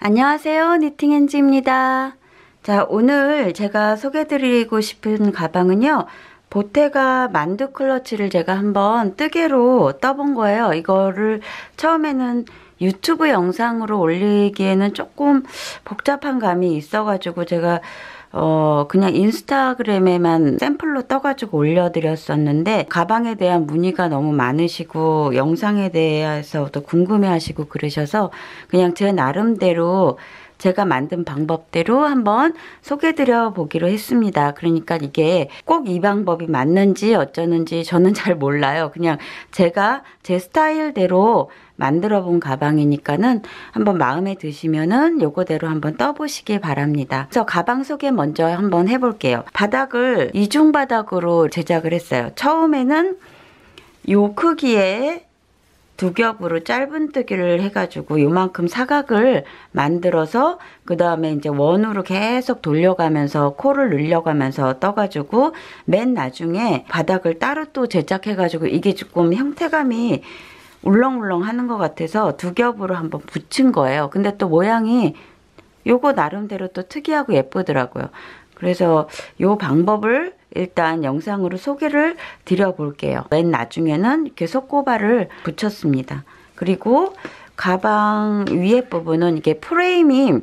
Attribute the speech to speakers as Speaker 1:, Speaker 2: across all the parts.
Speaker 1: 안녕하세요, 니팅엔지입니다. 자, 오늘 제가 소개해드리고 싶은 가방은요, 보테가 만두 클러치를 제가 한번 뜨개로 떠본 거예요. 이거를 처음에는 유튜브 영상으로 올리기에는 조금 복잡한 감이 있어가지고 제가 그냥 인스타그램에만 샘플로 떠가지고 올려드렸었는데, 가방에 대한 문의가 너무 많으시고 영상에 대해서도 궁금해하시고 그러셔서 그냥 제 나름대로 제가 만든 방법대로 한번 소개드려 보기로 했습니다. 그러니까 이게 꼭 이 방법이 맞는지 어쩌는지 저는 잘 몰라요. 그냥 제가 제 스타일대로 만들어 본 가방이니까는 한번 마음에 드시면은 요거대로 한번 떠보시길 바랍니다. 그래서 가방 소개 먼저 한번 해볼게요. 바닥을 이중 바닥으로 제작을 했어요. 처음에는 요 크기의 두 겹으로 짧은 뜨기를 해가지고 요만큼 사각을 만들어서 그 다음에 이제 원으로 계속 돌려가면서 코를 늘려가면서 떠가지고 맨 나중에 바닥을 따로 또 제작해가지고 이게 조금 형태감이 울렁울렁 하는 것 같아서 두 겹으로 한번 붙인 거예요. 근데 또 모양이 요거 나름대로 또 특이하고 예쁘더라고요. 그래서 요 방법을 일단 영상으로 소개를 드려볼게요. 맨 나중에는 이렇게 속고발을 붙였습니다. 그리고 가방 위에 부분은 이게 프레임이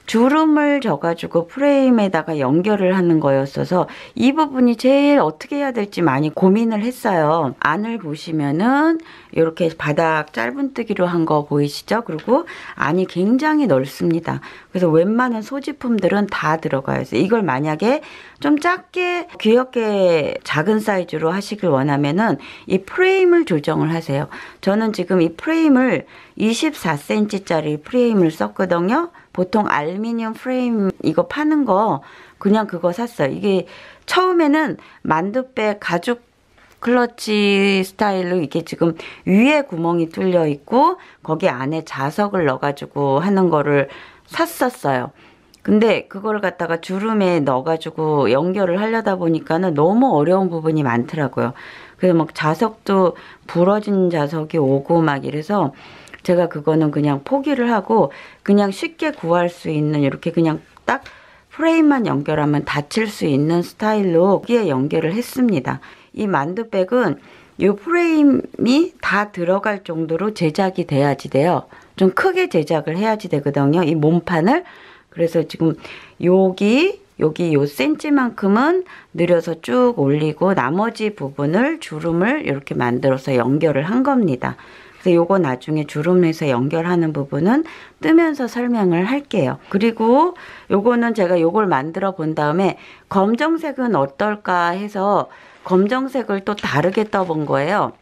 Speaker 1: 주름을 져가지고 프레임에다가 연결을 하는 거였어서 이 부분이 제일 어떻게 해야 될지 많이 고민을 했어요. 안을 보시면은 이렇게 바닥 짧은뜨기로 한 거 보이시죠? 그리고 안이 굉장히 넓습니다. 그래서 웬만한 소지품들은 다 들어가요. 그래서 이걸 만약에 좀 작게 귀엽게 작은 사이즈로 하시길 원하면은 이 프레임을 조정을 하세요. 저는 지금 이 프레임을 24cm짜리 프레임을 썼거든요. 보통 알루미늄 프레임 이거 파는 거 그냥 그거 샀어요. 이게 처음에는 만두백 가죽 클러치 스타일로 이게 지금 위에 구멍이 뚫려 있고 거기 안에 자석을 넣어가지고 하는 거를 샀었어요. 근데 그걸 갖다가 주름에 넣어가지고 연결을 하려다 보니까는 너무 어려운 부분이 많더라고요. 그래서 막 자석도 부러진 자석이 오고 막 이래서 제가 그거는 그냥 포기를 하고 그냥 쉽게 구할 수 있는 이렇게 그냥 딱 프레임만 연결하면 닫힐 수 있는 스타일로 여기에 연결을 했습니다. 이 만두백은 이 프레임이 다 들어갈 정도로 제작이 돼야지 돼요. 좀 크게 제작을 해야지 되거든요. 이 몸판을. 그래서 지금 여기 요 센치만큼은 늘려서 쭉 올리고 나머지 부분을 주름을 이렇게 만들어서 연결을 한 겁니다. 그래서 요거 나중에 주름에서 연결하는 부분은 뜨면서 설명을 할게요. 그리고 요거는 제가 요걸 만들어 본 다음에 검정색은 어떨까 해서 검정색을 또 다르게 떠본 거예요.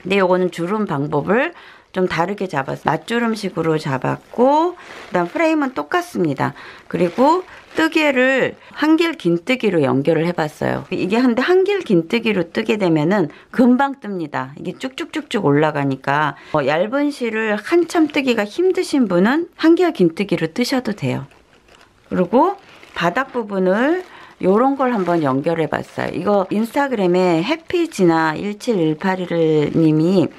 Speaker 1: 근데 요거는 주름 방법을 좀 다르게 잡았어요. 맞주름식으로 잡았고 그다음 프레임은 똑같습니다. 그리고 뜨개를 한길 긴뜨기로 연결을 해봤어요. 이게 한길 긴뜨기로 뜨게 되면은 금방 뜹니다. 이게 쭉쭉쭉쭉 올라가니까 얇은 실을 한참 뜨기가 힘드신 분은 한길 긴뜨기로 뜨셔도 돼요. 그리고 바닥 부분을 요런 걸 한번 연결해 봤어요. 이거 인스타그램에 해피지나 17181님이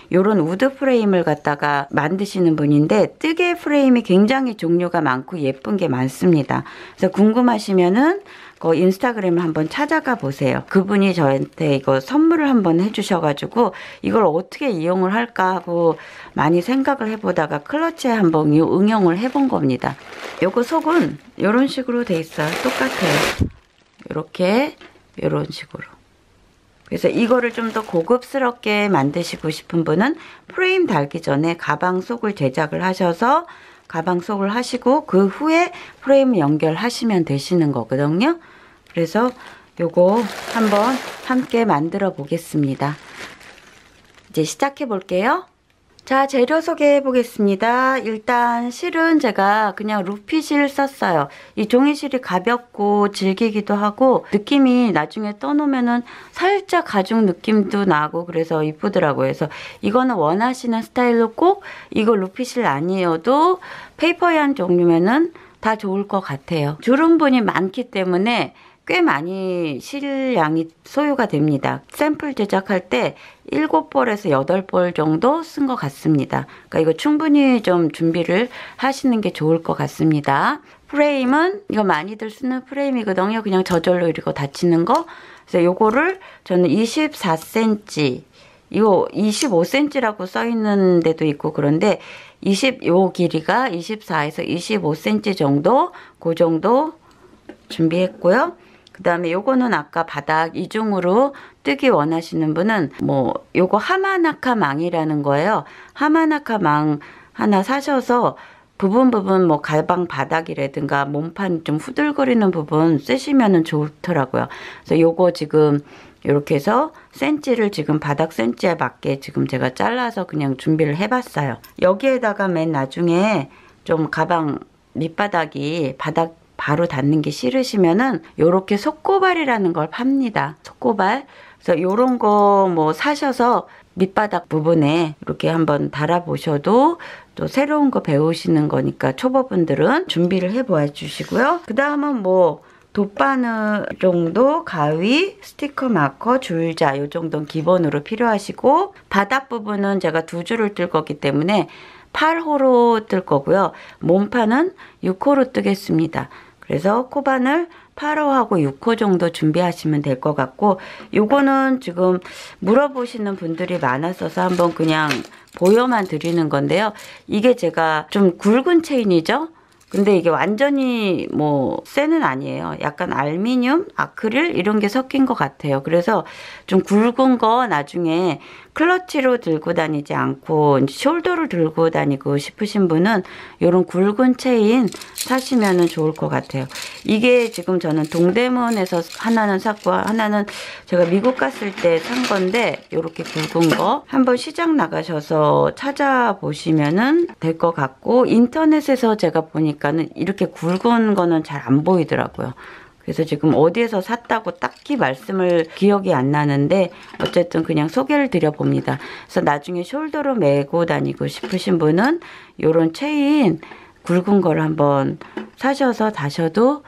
Speaker 1: 요런 우드 프레임을 갖다가 만드시는 분인데 뜨개 프레임이 굉장히 종류가 많고 예쁜 게 많습니다. 그래서 궁금하시면은 그 인스타그램을 한번 찾아가 보세요. 그분이 저한테 이거 선물을 한번 해주셔가지고 이걸 어떻게 이용을 할까 하고 많이 생각을 해보다가 클러치에 한번 응용을 해본 겁니다. 요거 속은 요런 식으로 돼 있어요. 똑같아요. 요런 식으로. 그래서 이거를 좀 더 고급스럽게 만드시고 싶은 분은 프레임 달기 전에 가방 속을 제작을 하셔서 가방 속을 하시고 그 후에 프레임 연결하시면 되시는 거거든요. 그래서 요거 한번 함께 만들어 보겠습니다. 이제 시작해 볼게요. 자, 재료 소개해 보겠습니다. 일단 실은 제가 그냥 루피실 썼어요. 이 종이실이 가볍고 질기기도 하고 느낌이 나중에 떠놓으면은 살짝 가죽 느낌도 나고 그래서 이쁘더라고요. 그래서 이거는 원하시는 스타일로 꼭 이거 루피실 아니어도 페이퍼 얀 종류면은 다 좋을 것 같아요. 주름분이 많기 때문에 꽤 많이 실량이 소요가 됩니다. 샘플 제작할 때 7벌에서 8벌 정도 쓴 것 같습니다. 그러니까 이거 충분히 좀 준비를 하시는 게 좋을 것 같습니다. 프레임은 이거 많이들 쓰는 프레임이거든요. 그냥 저절로 이렇게 닫히는 거. 그래서 요거를 저는 24cm, 이거 25cm라고 써 있는 데도 있고 그런데 요 길이가 24에서 25cm 정도, 그 정도 준비했고요. 그 다음에 요거는 아까 바닥 이중으로 뜨기 원하시는 분은 뭐 요거 하마나카 망이라는 거예요. 하마나카 망 하나 사셔서 부분 뭐 가방 바닥이라든가 몸판 좀 후들거리는 부분 쓰시면은 좋더라고요. 그래서 요거 지금 이렇게 해서 센치를 지금 바닥 센치에 맞게 지금 제가 잘라서 그냥 준비를 해봤어요. 여기에다가 맨 나중에 좀 가방 밑바닥이 바닥 바로 닿는 게 싫으시면은 요렇게 속고발이라는 걸 팝니다. 속고발. 그래서 요런 거 뭐 사셔서 밑바닥 부분에 이렇게 한번 달아보셔도 또 새로운 거 배우시는 거니까 초보분들은 준비를 해보아 주시고요. 그 다음은 뭐 돗바늘 정도, 가위, 스티커 마커, 줄자 요 정도는 기본으로 필요하시고 바닥 부분은 제가 2줄을 뜰 거기 때문에 8호로 뜰 거고요. 몸판은 6호로 뜨겠습니다. 그래서 코바늘 8호하고 6호 정도 준비하시면 될 것 같고 요거는 지금 물어보시는 분들이 많았어서 한번 그냥 보여만 드리는 건데요. 이게 제가 좀 굵은 체인이죠. 근데 이게 완전히 뭐 쇠는 아니에요. 약간 알미늄, 아크릴 이런 게 섞인 것 같아요. 그래서 좀 굵은 거 나중에 클러치로 들고 다니지 않고 숄더로 들고 다니고 싶으신 분은 이런 굵은 체인 사시면 좋을 것 같아요. 이게 지금 저는 동대문에서 하나는 샀고 하나는 제가 미국 갔을 때 산 건데 이렇게 굵은 거 한번 시장 나가셔서 찾아보시면 될 것 같고 인터넷에서 제가 보니까는 이렇게 굵은 거는 잘 안 보이더라고요. 그래서 지금 어디에서 샀다고 딱히 말씀을 기억이 안 나는데 어쨌든 그냥 소개를 드려봅니다. 그래서 나중에 숄더로 메고 다니고 싶으신 분은 이런 체인 굵은 거를 한번 사셔서 다셔도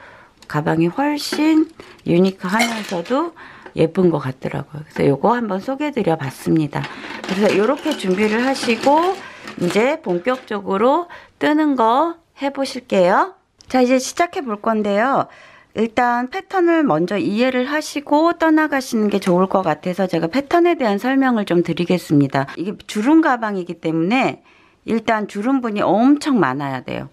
Speaker 1: 가방이 훨씬 유니크하면서도 예쁜 것 같더라고요. 그래서 요거 한번 소개해 드려 봤습니다. 그래서 이렇게 준비를 하시고 이제 본격적으로 뜨는 거 해보실게요. 자, 이제 시작해 볼 건데요. 일단 패턴을 먼저 이해를 하시고 떠나가시는 게 좋을 것 같아서 제가 패턴에 대한 설명을 좀 드리겠습니다. 이게 주름 가방이기 때문에 일단 주름분이 엄청 많아야 돼요.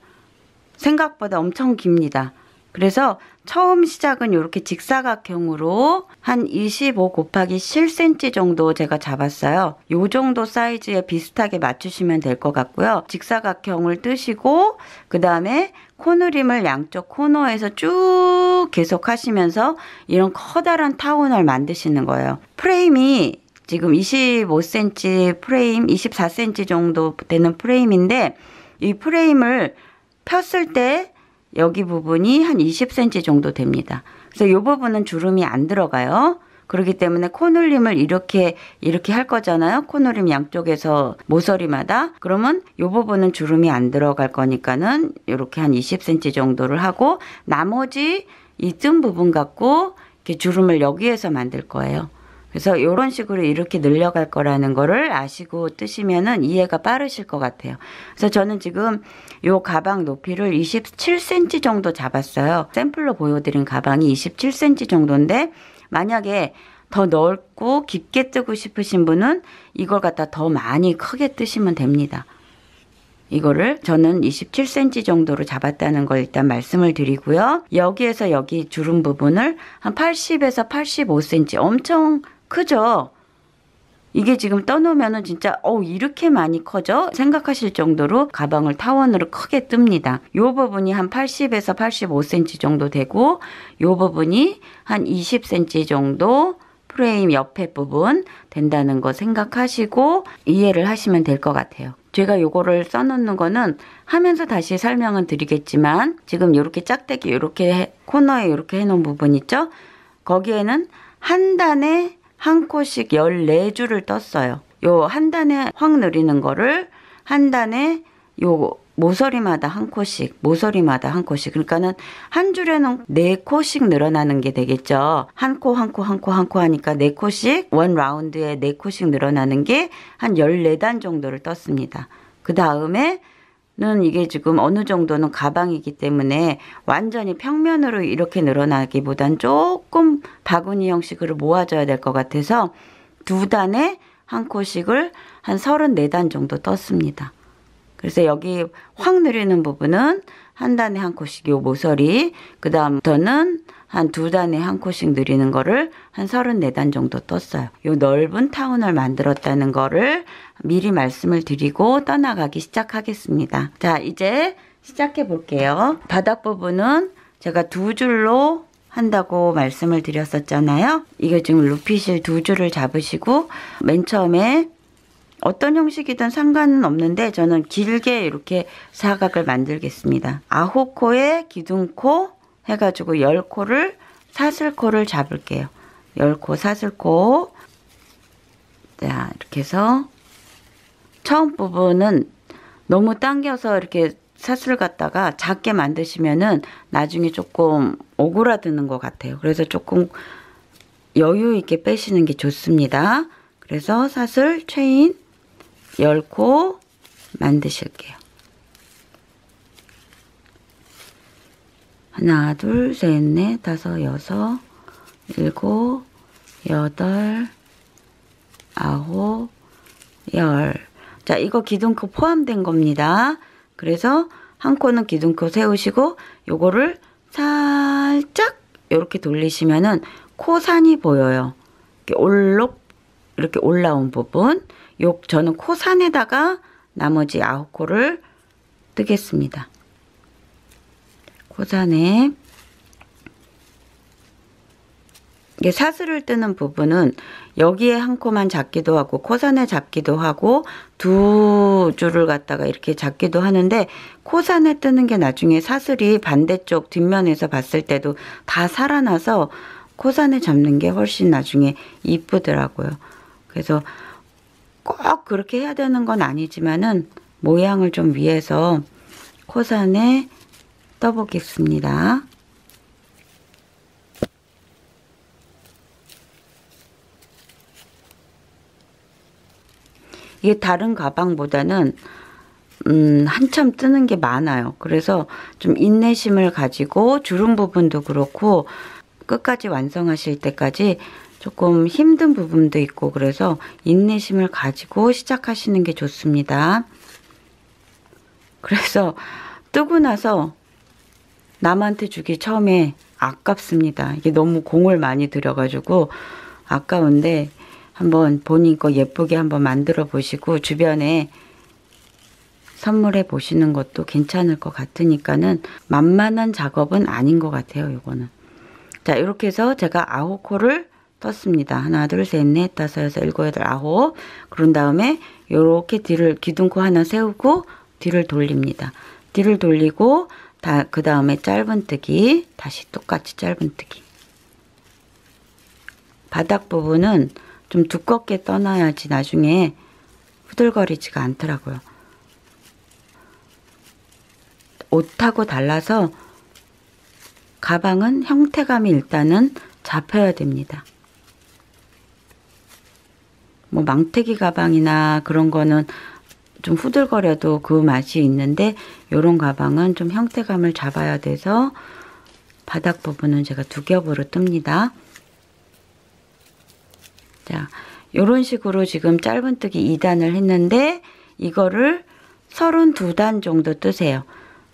Speaker 1: 생각보다 엄청 깁니다. 그래서 처음 시작은 이렇게 직사각형으로 한 25 곱하기 7cm 정도 제가 잡았어요. 요 정도 사이즈에 비슷하게 맞추시면 될 것 같고요. 직사각형을 뜨시고 그 다음에 코너림을 양쪽 코너에서 쭉 계속 하시면서 이런 커다란 타원을 만드시는 거예요. 프레임이 지금 25cm 프레임, 24cm 정도 되는 프레임인데 이 프레임을 폈을 때 여기 부분이 한 20cm 정도 됩니다. 그래서 이 부분은 주름이 안 들어가요. 그렇기 때문에 코놀림을 이렇게 할 거잖아요. 코놀림 양쪽에서 모서리마다. 그러면 이 부분은 주름이 안 들어갈 거니까는 이렇게 한 20cm 정도를 하고 나머지 이 뜬 부분 갖고 이렇게 주름을 여기에서 만들 거예요. 그래서 이런 식으로 이렇게 늘려갈 거라는 거를 아시고 뜨시면은 이해가 빠르실 것 같아요. 그래서 저는 지금 이 가방 높이를 27cm 정도 잡았어요. 샘플로 보여드린 가방이 27cm 정도인데 만약에 더 넓고 깊게 뜨고 싶으신 분은 이걸 갖다 더 많이 크게 뜨시면 됩니다. 이거를 저는 27cm 정도로 잡았다는 걸 일단 말씀을 드리고요. 여기에서 여기 주름 부분을 한 80에서 85cm 엄청 크죠? 이게 지금 떠놓으면은 진짜 이렇게 많이 커져? 생각하실 정도로 가방을 타원으로 크게 뜹니다. 요 부분이 한 80에서 85cm 정도 되고 요 부분이 한 20cm 정도 프레임 옆에 부분 된다는 거 생각하시고 이해를 하시면 될 것 같아요. 제가 요거를 써놓는 거는 하면서 다시 설명은 드리겠지만 지금 요렇게 짝대기 요렇게 코너에 이렇게 해놓은 부분 있죠? 거기에는 한 단에 한 코씩 14줄을 떴어요. 요 한 단에 확 늘리는 거를 한 단에 요 모서리마다 한 코씩, 모서리마다 한 코씩. 그러니까는 한 줄에는 4코씩 늘어나는 게 되겠죠. 한 코, 한 코, 한 코, 한 코 하니까 4코씩, 원 라운드에 4코씩 늘어나는 게 한 14단 정도를 떴습니다. 그 다음에는 이게 지금 어느 정도는 가방이기 때문에 완전히 평면으로 이렇게 늘어나기보단 조금 바구니 형식으로 모아줘야 될 것 같아서 2단에 한 코씩을 한 34단 정도 떴습니다. 그래서 여기 확 늘리는 부분은 한 단에 한 코씩 요 모서리, 그 다음부터는 한 2단에 한 코씩 늘리는 거를 한 34단 정도 떴어요. 요 넓은 타운을 만들었다는 거를 미리 말씀을 드리고 떠나가기 시작하겠습니다. 자, 이제 시작해 볼게요. 바닥 부분은 제가 2줄로 한다고 말씀을 드렸었잖아요. 이게 지금 루핏을 2줄을 잡으시고 맨 처음에 어떤 형식이든 상관은 없는데 저는 길게 이렇게 사각을 만들겠습니다. 9코에 기둥코 해가지고 10코를 사슬코를 잡을게요. 10코 사슬코. 자, 이렇게 해서 처음 부분은 너무 당겨서 이렇게 사슬 갖다가 작게 만드시면은 나중에 조금 오그라드는 것 같아요. 그래서 조금 여유 있게 빼시는 게 좋습니다. 그래서 사슬 체인 10코 만드실게요. 하나, 둘, 셋, 넷, 다섯, 여섯, 일곱, 여덟, 아홉, 열. 자, 이거 기둥코 포함된 겁니다. 그래서 한 코는 기둥코 세우시고 요거를 살짝 이렇게 돌리시면은 코산이 보여요. 이렇게 올록 이렇게 올라온 부분. 저는 코산에다가 나머지 9코를 뜨겠습니다. 코산에 이게 사슬을 뜨는 부분은 여기에 한 코만 잡기도 하고 코산에 잡기도 하고 2줄을 갖다가 이렇게 잡기도 하는데 코산에 뜨는 게 나중에 사슬이 반대쪽 뒷면에서 봤을 때도 다 살아나서 코산에 잡는 게 훨씬 나중에 이쁘더라고요. 그래서 꼭 그렇게 해야 되는 건 아니지만은 모양을 좀 위해서 코산에 떠보겠습니다. 이게 다른 가방보다는 한참 뜨는 게 많아요. 그래서 좀 인내심을 가지고 주름 부분도 그렇고 끝까지 완성하실 때까지 조금 힘든 부분도 있고 그래서 인내심을 가지고 시작하시는 게 좋습니다. 그래서 뜨고 나서 남한테 주기 처음에 아깝습니다. 이게 너무 공을 많이 들여가지고 아까운데 한번 본인 거 예쁘게 한번 만들어 보시고 주변에 선물해 보시는 것도 괜찮을 것 같으니까는 만만한 작업은 아닌 것 같아요. 요거는. 자, 이렇게 해서 제가 9코를 떴습니다. 하나, 둘, 셋, 넷, 다섯, 여섯, 일곱, 여덟, 아홉. 그런 다음에 요렇게 뒤를 기둥코 하나 세우고 뒤를 돌립니다. 뒤를 돌리고 그 다음에 짧은뜨기, 다시 똑같이 짧은뜨기. 바닥 부분은 좀 두껍게 떠놔야지 나중에 후들거리지가 않더라고요. 옷하고 달라서 가방은 형태감이 일단은 잡혀야 됩니다. 뭐 망태기 가방이나 그런 거는 좀 후들거려도 그 맛이 있는데 요런 가방은 좀 형태감을 잡아야 돼서 바닥 부분은 제가 2겹으로 뜹니다. 자, 요런 식으로 지금 짧은뜨기 2단을 했는데 이거를 32단 정도 뜨세요.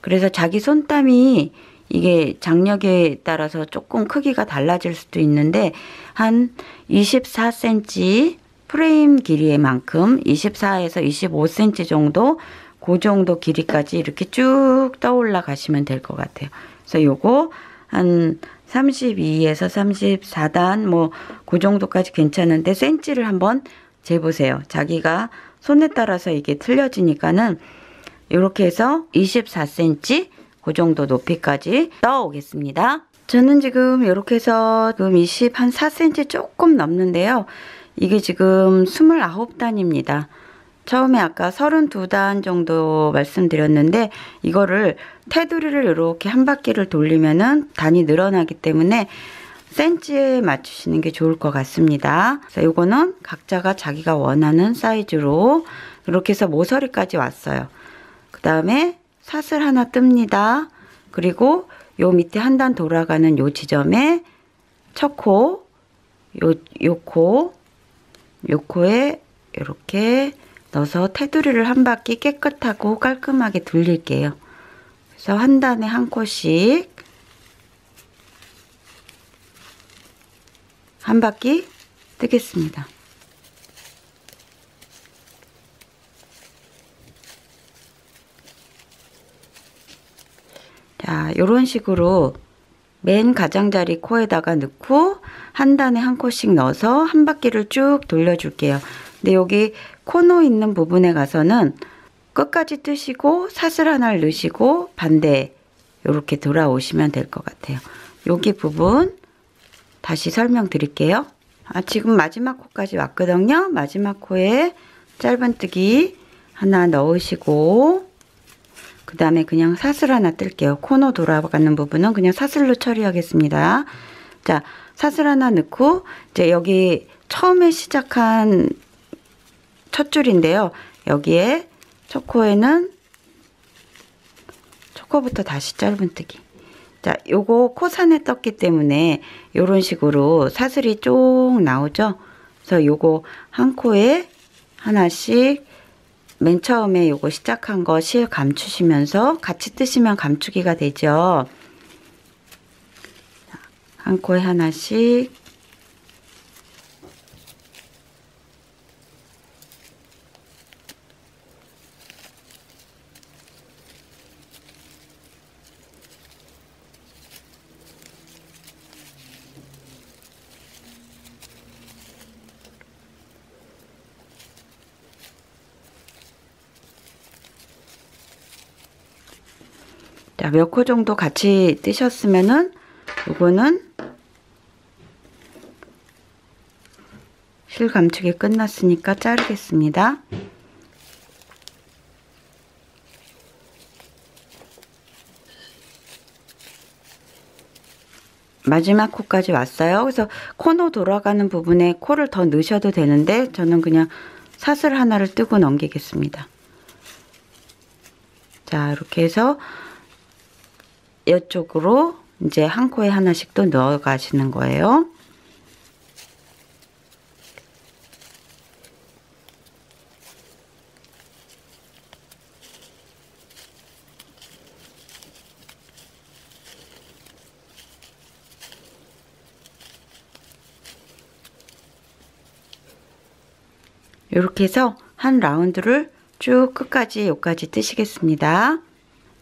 Speaker 1: 그래서 자기 손땀이 이게 장력에 따라서 조금 크기가 달라질 수도 있는데 한 24cm 프레임 길이의 만큼 24에서 25cm 정도 그 정도 길이까지 이렇게 쭉 떠올라 가시면 될 것 같아요. 그래서 요거 한 32에서 34단 뭐 그 정도까지 괜찮은데 센치를 한번 재보세요. 자기가 손에 따라서 이게 틀려지니까는 이렇게 해서 24cm 그 정도 높이까지 떠 오겠습니다. 저는 지금 이렇게 해서 지금 24cm 조금 넘는데요. 이게 지금 29단입니다. 처음에 아까 32단 정도 말씀드렸는데 이거를 테두리를 이렇게 한 바퀴를 돌리면은 단이 늘어나기 때문에 센치에 맞추시는 게 좋을 것 같습니다. 그래서 요거는 각자가 자기가 원하는 사이즈로 이렇게 해서 모서리까지 왔어요. 그 다음에 사슬 하나 뜹니다. 그리고 요 밑에 한 단 돌아가는 요 지점에 첫 코, 요 코에 이렇게 넣어서 테두리를 한 바퀴 깨끗하고 깔끔하게 돌릴게요. 그래서 한 단에 한 코씩 한 바퀴 뜨겠습니다. 자, 요런 식으로 맨 가장자리 코에다가 넣고 한 단에 한 코씩 넣어서 한 바퀴를 쭉 돌려줄게요. 근데 여기 코너 있는 부분에 가서는 끝까지 뜨시고 사슬 하나를 넣으시고 반대 이렇게 돌아오시면 될 것 같아요. 여기 부분 다시 설명드릴게요. 지금 마지막 코까지 왔거든요. 마지막 코에 짧은뜨기 하나 넣으시고 그 다음에 그냥 사슬 하나 뜰게요. 코너 돌아가는 부분은 그냥 사슬로 처리하겠습니다. 자, 사슬 하나 넣고 이제 여기 처음에 시작한 첫 줄인데요. 여기에 첫 코에는 첫 코부터 다시 짧은뜨기. 자, 요거 코산에 떴기 때문에 요런 식으로 사슬이 쭉 나오죠. 그래서 요거 한 코에 하나씩 맨 처음에 요거 시작한 거 실 감추시면서 같이 뜨시면 감추기가 되죠. 한 코에 하나씩 자, 몇 코 정도 같이 뜨셨으면은 요거는 실 감추기 끝났으니까 자르겠습니다. 마지막 코까지 왔어요. 그래서 코너 돌아가는 부분에 코를 더 넣으셔도 되는데 저는 그냥 사슬 하나를 뜨고 넘기겠습니다. 자, 이렇게 해서 이쪽으로 이제 한 코에 하나씩 또 넣어 가시는 거예요. 이렇게 해서 한 라운드를 쭉 끝까지 여기까지 뜨시겠습니다.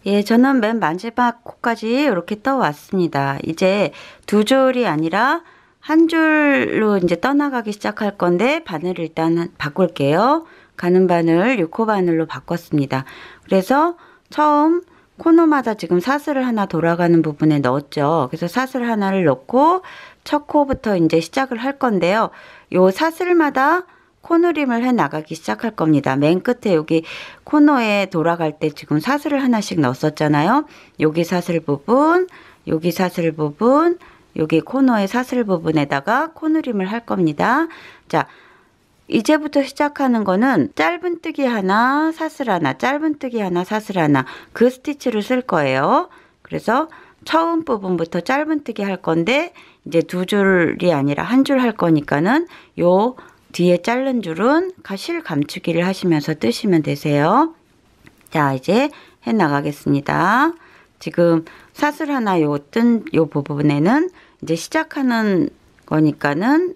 Speaker 1: 예, 저는 맨 마지막 코까지 이렇게 떠왔습니다. 이제 두 줄이 아니라 한 줄로 이제 떠나가기 시작할 건데 바늘을 일단 바꿀게요. 가는 바늘 6코 바늘로 바꿨습니다. 그래서 처음 코너마다 지금 사슬을 하나 돌아가는 부분에 넣었죠. 그래서 사슬 하나를 넣고 첫 코부터 이제 시작을 할 건데요. 요 사슬마다 코너림을 해 나가기 시작할 겁니다. 맨 끝에 여기 코너에 돌아갈 때 지금 사슬을 하나씩 넣었었잖아요. 여기 사슬 부분, 여기 사슬 부분, 여기 코너의 사슬 부분에다가 코너림을 할 겁니다. 자, 이제부터 시작하는 거는 짧은뜨기 하나, 사슬 하나, 짧은뜨기 하나, 사슬 하나 그 스티치를 쓸 거예요. 그래서 처음 부분부터 짧은뜨기 할 건데 이제 두 줄이 아니라 한 줄 할 거니까는 요 뒤에 자른 줄은 실 감추기를 하시면서 뜨시면 되세요. 자, 이제 해 나가겠습니다. 지금 사슬 하나 요 부분에는 이제 시작하는 거니까는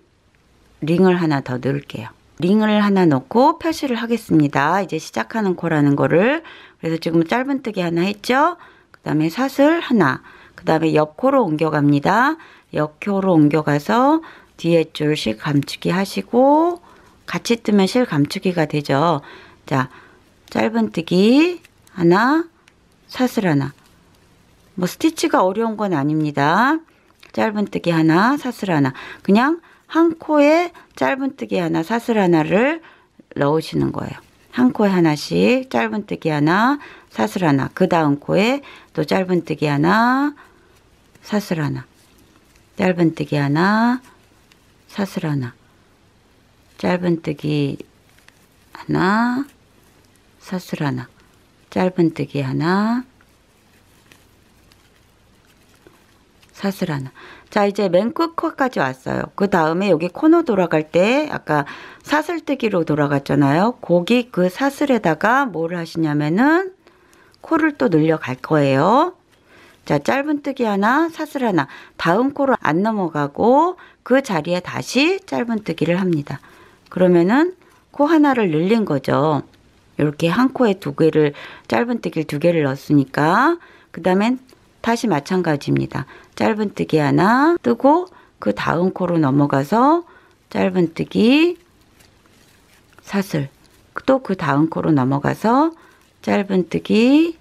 Speaker 1: 링을 하나 더 넣을게요. 링을 하나 넣고 표시를 하겠습니다. 이제 시작하는 코라는 거를. 그래서 지금 짧은뜨기 하나 했죠. 그 다음에 사슬 하나, 그 다음에 옆 코로 옮겨갑니다. 옆 코로 옮겨가서 뒤에 줄 실 감추기 하시고 같이 뜨면 실 감추기가 되죠. 자, 짧은뜨기 하나, 사슬 하나. 뭐 스티치가 어려운 건 아닙니다. 짧은뜨기 하나, 사슬 하나. 그냥 한 코에 짧은뜨기 하나, 사슬 하나를 넣으시는 거예요. 한 코에 하나씩 짧은뜨기 하나, 사슬 하나. 그 다음 코에 또 짧은뜨기 하나, 사슬 하나. 짧은뜨기 하나, 사슬 하나. 짧은뜨기 하나, 사슬 하나. 짧은뜨기 하나, 사슬 하나. 자, 이제 맨 끝코까지 왔어요. 그 다음에 여기 코너 돌아갈 때 아까 사슬뜨기로 돌아갔잖아요. 거기 그 사슬에다가 뭘 하시냐면은 코를 또 늘려갈 거예요. 자, 짧은뜨기 하나, 사슬 하나. 다음 코로 안 넘어가고 그 자리에 다시 짧은뜨기를 합니다. 그러면은 코 하나를 늘린 거죠. 이렇게 한 코에 두 개를 짧은뜨기를 두 개를 넣었으니까 그 다음엔 다시 마찬가지입니다. 짧은뜨기 하나 뜨고 그 다음 코로 넘어가서 짧은뜨기 사슬, 또 그 다음 코로 넘어가서 짧은뜨기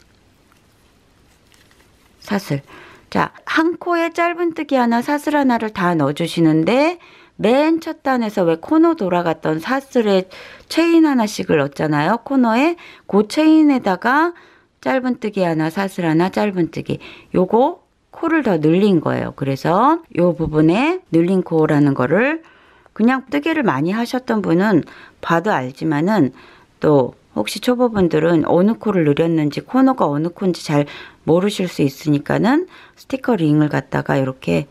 Speaker 1: 사슬. 자, 한 코에 짧은뜨기 하나, 사슬 하나를 다 넣어주시는데 맨 첫 단에서 왜 코너 돌아갔던 사슬에 체인 하나씩을 넣었잖아요. 코너에 그 체인에다가 짧은뜨기 하나, 사슬 하나, 짧은뜨기. 요거 코를 더 늘린 거예요. 그래서 요 부분에 늘린 코라는 거를 그냥 뜨개를 많이 하셨던 분은 봐도 알지만은 또 혹시 초보분들은 어느 코를 늘렸는지 코너가 어느 코인지 잘 모르실 수 있으니까는 스티커 링을 갖다가 이렇게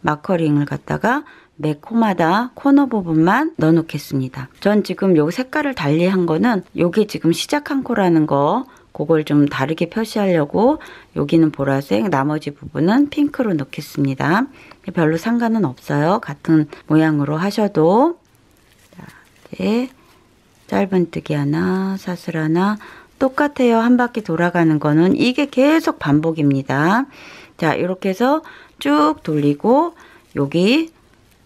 Speaker 1: 마커 링을 갖다가 매 코마다 코너 부분만 넣어 놓겠습니다. 전 지금 요 색깔을 달리 한 거는 요게 지금 시작한 코라는 거 그걸 좀 다르게 표시하려고 여기는 보라색, 나머지 부분은 핑크로 넣겠습니다. 별로 상관은 없어요. 같은 모양으로 하셔도. 자, 이제 짧은뜨기 하나, 사슬 하나. 똑같아요. 한 바퀴 돌아가는 거는 이게 계속 반복입니다. 자, 이렇게 해서 쭉 돌리고 여기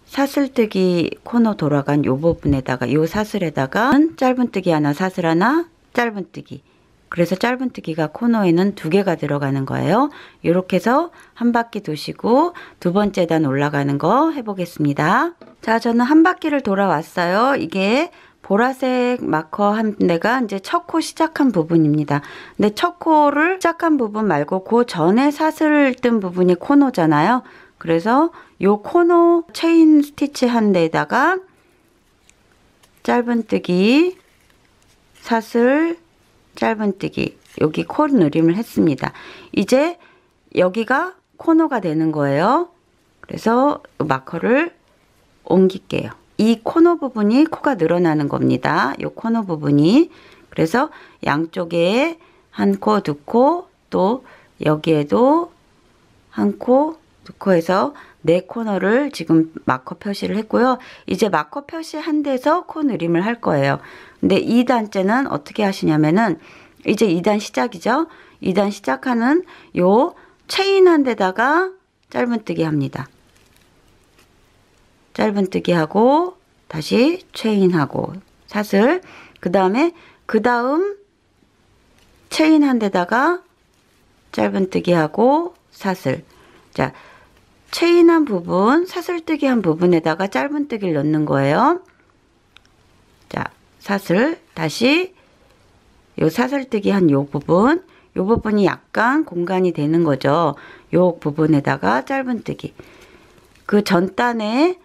Speaker 1: 사슬뜨기 코너 돌아간 요 부분에다가 요 사슬에다가 짧은뜨기 하나, 사슬 하나, 짧은뜨기. 그래서 짧은뜨기가 코너에는 두 개가 들어가는 거예요. 이렇게 해서 한 바퀴 도시고 두 번째 단 올라가는 거 해보겠습니다. 자, 저는 한 바퀴를 돌아왔어요. 이게 보라색 마커 한 데가 이제 첫 코 시작한 부분입니다. 근데 첫 코를 시작한 부분 말고 그 전에 사슬 뜬 부분이 코너잖아요. 그래서 요 코너 체인 스티치 한 데다가 짧은뜨기, 사슬, 짧은뜨기, 여기 코 늘림을 했습니다. 이제 여기가 코너가 되는 거예요. 그래서 마커를 옮길게요. 이 코너 부분이 코가 늘어나는 겁니다. 이 코너 부분이. 그래서 양쪽에 한 코, 두 코, 또 여기에도 한 코, 두 코 해서 네 코너를 지금 마커 표시를 했고요. 이제 마커 표시한 데서 코 늘림을 할 거예요. 근데 2단째는 어떻게 하시냐면은 이제 2단 시작이죠. 2단 시작하는 요 체인 한 데다가 짧은뜨기 합니다. 짧은뜨기 하고 다시 체인하고 사슬, 그 다음에 그 다음 체인 한 데다가 짧은뜨기 하고 사슬. 자, 체인한 부분, 사슬뜨기 한 부분에다가 짧은뜨기를 넣는 거예요. 자, 사슬 다시 요 사슬뜨기 한 요 부분이 약간 공간이 되는 거죠. 요 부분에다가 짧은뜨기. 그 전 단에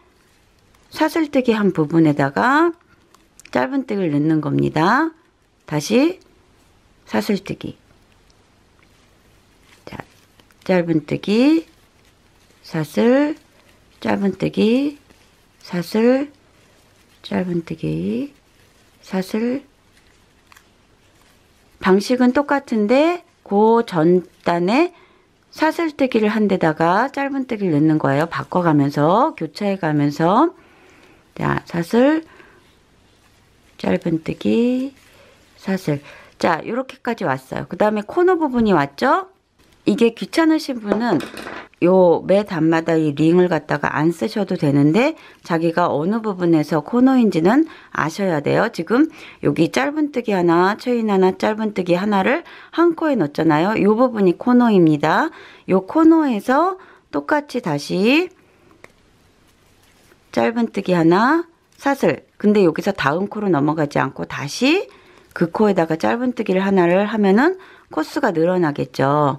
Speaker 1: 사슬뜨기 한 부분에다가 짧은뜨기를 넣는 겁니다. 다시 사슬뜨기. 자, 짧은뜨기, 사슬, 짧은뜨기, 사슬, 짧은뜨기, 사슬. 방식은 똑같은데 그 전단에 사슬뜨기를 한 데다가 짧은뜨기를 넣는 거예요. 바꿔가면서 교차해 가면서. 자, 사슬, 짧은뜨기, 사슬. 자, 이렇게까지 왔어요. 그 다음에 코너 부분이 왔죠? 이게 귀찮으신 분은 요 매 단마다 이 링을 갖다가 안 쓰셔도 되는데 자기가 어느 부분에서 코너인지는 아셔야 돼요. 지금 여기 짧은뜨기 하나, 체인 하나, 짧은뜨기 하나를 한 코에 넣었잖아요. 요 부분이 코너입니다. 요 코너에서 똑같이 다시 짧은뜨기 하나, 사슬. 근데 여기서 다음 코로 넘어가지 않고 다시 그 코에다가 짧은뜨기를 하나를 하면은 코스가 늘어나겠죠.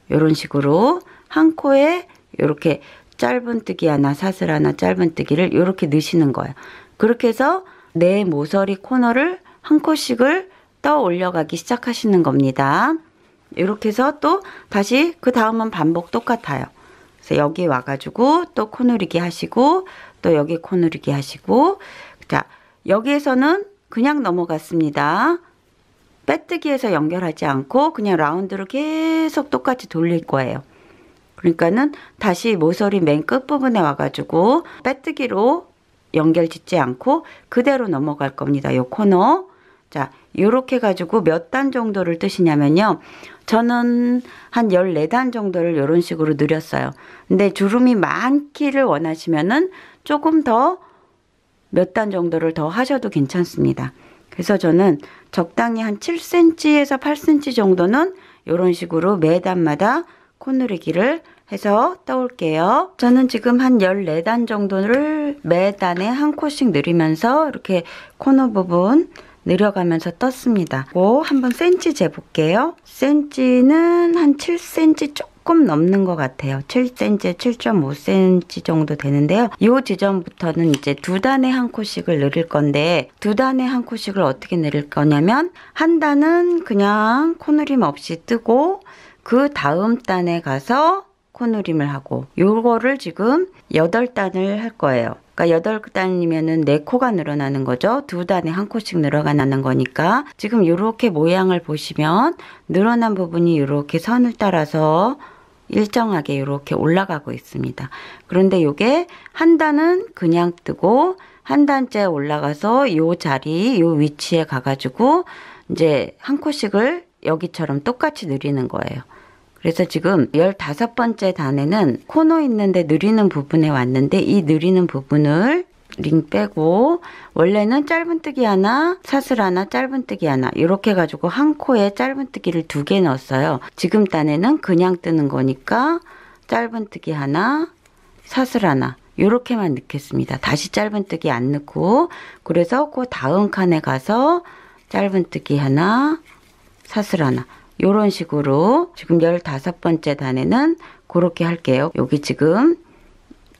Speaker 1: 이런 식으로 한 코에 이렇게 짧은뜨기 하나, 사슬 하나, 짧은뜨기를 이렇게 넣으시는 거예요. 그렇게 해서 내 모서리 코너를 한 코씩을 떠 올려가기 시작하시는 겁니다. 이렇게 해서 또 다시 그 다음은 반복 똑같아요. 그래서 여기 와가지고 또 코누리기 하시고 또 여기 코누리기 하시고, 자, 여기에서는 그냥 넘어갔습니다. 빼뜨기에서 연결하지 않고 그냥 라운드로 계속 똑같이 돌릴 거예요. 그러니까는 다시 모서리 맨 끝부분에 와가지고 빼뜨기로 연결 짓지 않고 그대로 넘어갈 겁니다. 요 코너. 자, 요렇게 가지고 몇 단 정도를 뜨시냐면요. 저는 한 14단 정도를 이런 식으로 늘렸어요. 근데 주름이 많기를 원하시면은 조금 더 몇 단 정도를 더 하셔도 괜찮습니다. 그래서 저는 적당히 한 7cm에서 8cm 정도는 이런 식으로 매 단마다 코누리기를 해서 떠올게요. 저는 지금 한 14단 정도를 매 단에 한 코씩 늘리면서 이렇게 코너 부분 늘려가면서 떴습니다. 한번 센치 재볼게요. 센치는 한 7cm 조금 넘는 것 같아요. 7cm, 7.5cm 정도 되는데요. 이 지점부터는 이제 두 단에 한 코씩을 늘릴 건데, 두 단에 한 코씩을 어떻게 늘릴 거냐면, 한 단은 그냥 코누림 없이 뜨고 그 다음 단에 가서 코누림을 하고, 요거를 지금 8단을 할 거예요. 그러니까 8단이면은 4코가 늘어나는 거죠. 두 단에 한 코씩 늘어가는 거니까. 지금 이렇게 모양을 보시면 늘어난 부분이 이렇게 선을 따라서 일정하게 이렇게 올라가고 있습니다. 그런데 이게 한 단은 그냥 뜨고 한 단째 올라가서 요 자리, 요 위치에 가가지고 이제 한 코씩을 여기처럼 똑같이 늘리는 거예요. 그래서 지금 15번째 단에는 코너 있는데 늘리는 부분에 왔는데, 이 늘리는 부분을 링 빼고 원래는 짧은뜨기 하나, 사슬 하나, 짧은뜨기 하나 이렇게 해가지고 한 코에 짧은뜨기를 2개 넣었어요. 지금 단에는 그냥 뜨는 거니까 짧은뜨기 하나, 사슬 하나 이렇게만 넣겠습니다. 다시 짧은뜨기 안 넣고, 그래서 그 다음 칸에 가서 짧은뜨기 하나, 사슬 하나 이런 식으로 지금 15번째 단에는 그렇게 할게요. 여기 지금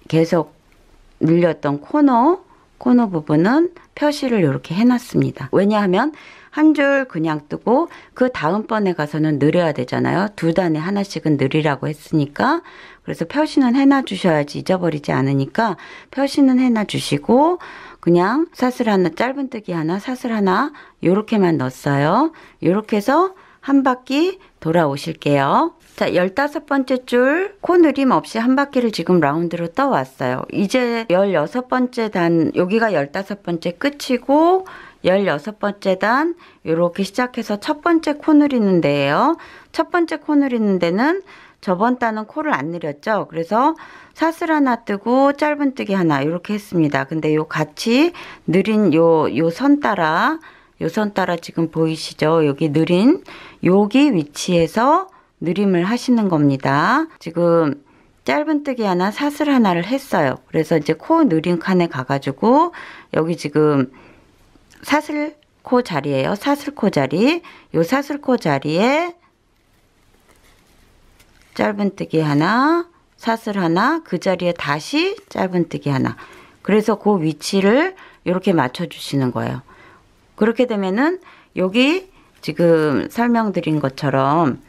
Speaker 1: 계속 늘렸던 코너 부분은 표시를 이렇게 해놨습니다. 왜냐하면 한 줄 그냥 뜨고 그 다음번에 가서는 늘려야 되잖아요. 두 단에 하나씩은 늘리라고 했으니까. 그래서 표시는 해놔 주셔야지 잊어버리지 않으니까 표시는 해놔 주시고, 그냥 사슬 하나, 짧은뜨기 하나, 사슬 하나 이렇게만 넣었어요. 이렇게 해서 한 바퀴 돌아오실게요. 자, 15번째 줄 코누림 없이 한 바퀴를 지금 라운드로 떠왔어요. 이제 16번째 단, 여기가 15번째 끝이고 16번째 단 이렇게 시작해서 첫 번째 코 누리는 데예요. 첫 번째 코 누리는 데는 저번 단은 코를 안 늘렸죠. 그래서 사슬 하나 뜨고 짧은뜨기 하나 이렇게 했습니다. 근데 요 같이 느린 요 선 따라 지금 보이시죠? 여기 느린 여기 위치에서 느림을 하시는 겁니다. 지금 짧은뜨기 하나, 사슬 하나를 했어요. 그래서 이제 코 느린 칸에 가가지고 여기 지금 사슬 코 자리예요. 사슬 코 자리. 요 사슬 코 자리에 짧은뜨기 하나, 사슬 하나, 그 자리에 다시 짧은뜨기 하나. 그래서 그 위치를 이렇게 맞춰 주시는 거예요. 그렇게 되면은 여기 지금 설명드린 것처럼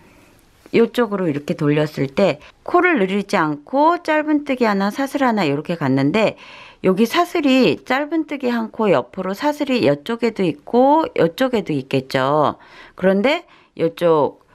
Speaker 1: 이쪽으로 이렇게 돌렸을 때 코를 늘리지 않고 짧은뜨기 하나, 사슬 하나 이렇게 갔는데, 여기 사슬이 짧은뜨기 한 코 옆으로 사슬이 이쪽에도 있고 이쪽에도 있겠죠. 그런데 이쪽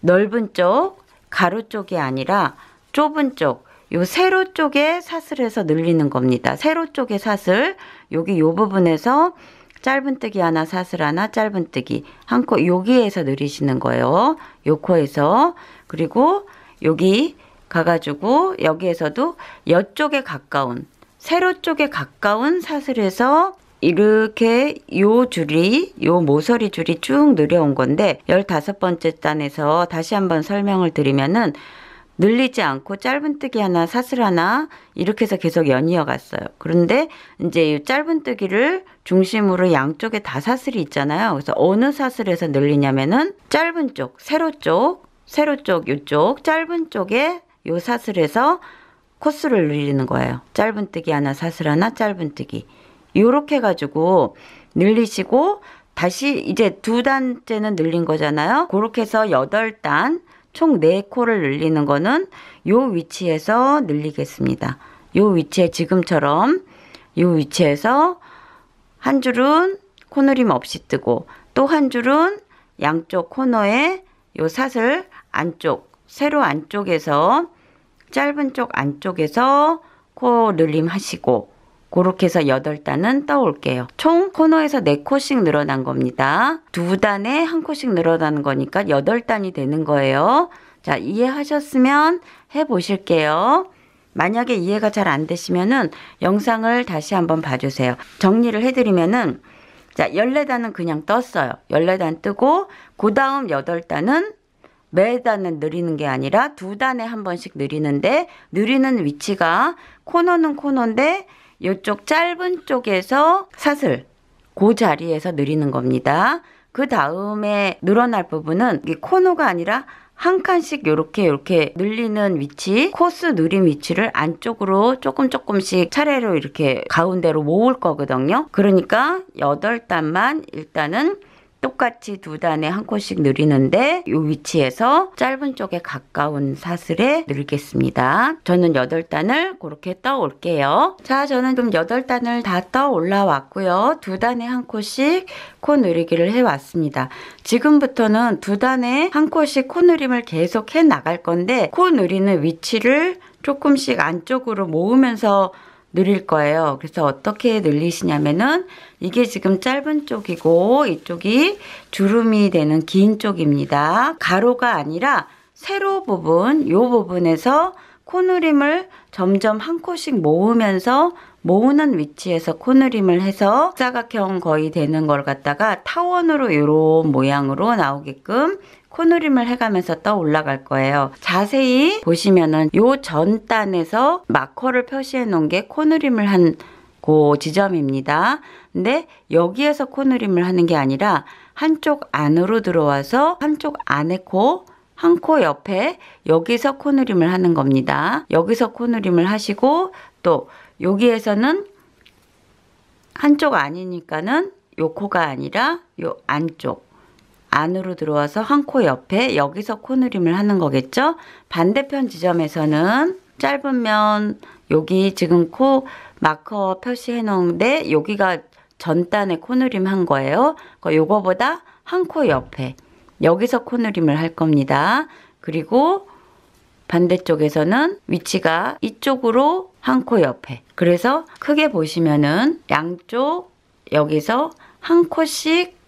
Speaker 1: 넓은 쪽 가로 쪽이 아니라 좁은 쪽, 요 세로 쪽에 사슬해서 늘리는 겁니다. 세로 쪽에 사슬, 여기 요 부분에서 짧은뜨기 하나, 사슬 하나, 짧은뜨기 한 코 여기에서 늘리시는 거예요. 요 코에서. 그리고 여기 가가지고 여기에서도 이쪽에 가까운, 세로 쪽에 가까운 사슬에서 이렇게 요 줄이, 요 모서리 줄이 쭉 늘려온 건데, 15번째 단에서 다시 한번 설명을 드리면은 늘리지 않고 짧은뜨기 하나, 사슬 하나 이렇게 해서 계속 연이어 갔어요. 그런데 이제 이 짧은뜨기를 중심으로 양쪽에 다 사슬이 있잖아요. 그래서 어느 사슬에서 늘리냐면은 짧은 쪽, 세로 쪽 이쪽 짧은 쪽에 요 사슬에서 코스를 늘리는 거예요. 짧은뜨기 하나, 사슬 하나, 짧은뜨기. 요렇게 해가지고 늘리시고 다시 이제 2단째는 늘린 거잖아요. 그렇게 해서 8단 총 4코를 늘리는 거는 요 위치에서 늘리겠습니다. 요 위치에 지금처럼 요 위치에서 한 줄은 코늘림 없이 뜨고 또 한 줄은 양쪽 코너에 요 사슬 안쪽, 세로 안쪽에서 짧은 쪽 안쪽에서 코 늘림 하시고 그렇게 해서 8단은 떠올게요. 총 코너에서 4코씩 늘어난 겁니다. 2단에 1코씩 늘어나는 거니까 8단이 되는 거예요. 자, 이해하셨으면 해보실게요. 만약에 이해가 잘 안 되시면은 영상을 다시 한번 봐주세요. 정리를 해드리면은 자, 14단은 그냥 떴어요. 14단 뜨고 그 다음 8단은 매단은 느리는 게 아니라 2단에 한 번씩 느리는데 느리는 위치가 코너는 코너인데 이쪽 짧은 쪽에서 사슬 그 자리에서 느리는 겁니다. 그 다음에 늘어날 부분은 이 코너가 아니라 한 칸씩 요렇게 늘리는 위치, 코스 느림 위치를 안쪽으로 조금씩 차례로 이렇게 가운데로 모을 거거든요. 그러니까 8단만 일단은 똑같이 2단에 1코씩 늘리는데 이 위치에서 짧은 쪽에 가까운 사슬에 늘겠습니다. 저는 8단을 그렇게 떠 올게요. 자, 저는 좀 8단을 다 떠 올라왔고요. 2단에 1코씩 코 늘리기를 해왔습니다. 지금부터는 2단에 1코씩 코 늘림을 계속 해 나갈 건데 코 늘리는 위치를 조금씩 안쪽으로 모으면서 늘릴 거예요. 그래서 어떻게 늘리시냐면은 이게 지금 짧은 쪽이고 이쪽이 주름이 되는 긴 쪽입니다. 가로가 아니라 세로 부분, 이 부분에서 코늘림을 점점 1코씩 모으면서 모으는 위치에서 코늘림을 해서 사각형 거의 되는 걸 갖다가 타원으로 이런 모양으로 나오게끔 코늘림을 해가면서 떠 올라갈 거예요. 자세히 보시면은 요 전단에서 마커를 표시해 놓은 게 코늘림을 한 그 지점입니다. 근데 여기에서 코늘림을 하는 게 아니라 한쪽 안으로 들어와서 한쪽 안에 코, 한 코 옆에 여기서 코늘림을 하는 겁니다. 여기서 코늘림을 하시고 또 여기에서는 한쪽 아니니까는 요 코가 아니라 요 안쪽 안으로 들어와서 한 코 옆에 여기서 코늘림을 하는 거겠죠. 반대편 지점에서는 짧으면 여기 지금 코 마커 표시해 놓은데 여기가 전단에 코늘림 한 거예요. 요거보다 한 코 옆에 여기서 코늘림을 할 겁니다. 그리고 반대쪽에서는 위치가 이쪽으로 한 코 옆에. 그래서 크게 보시면은 양쪽 여기서 한 코씩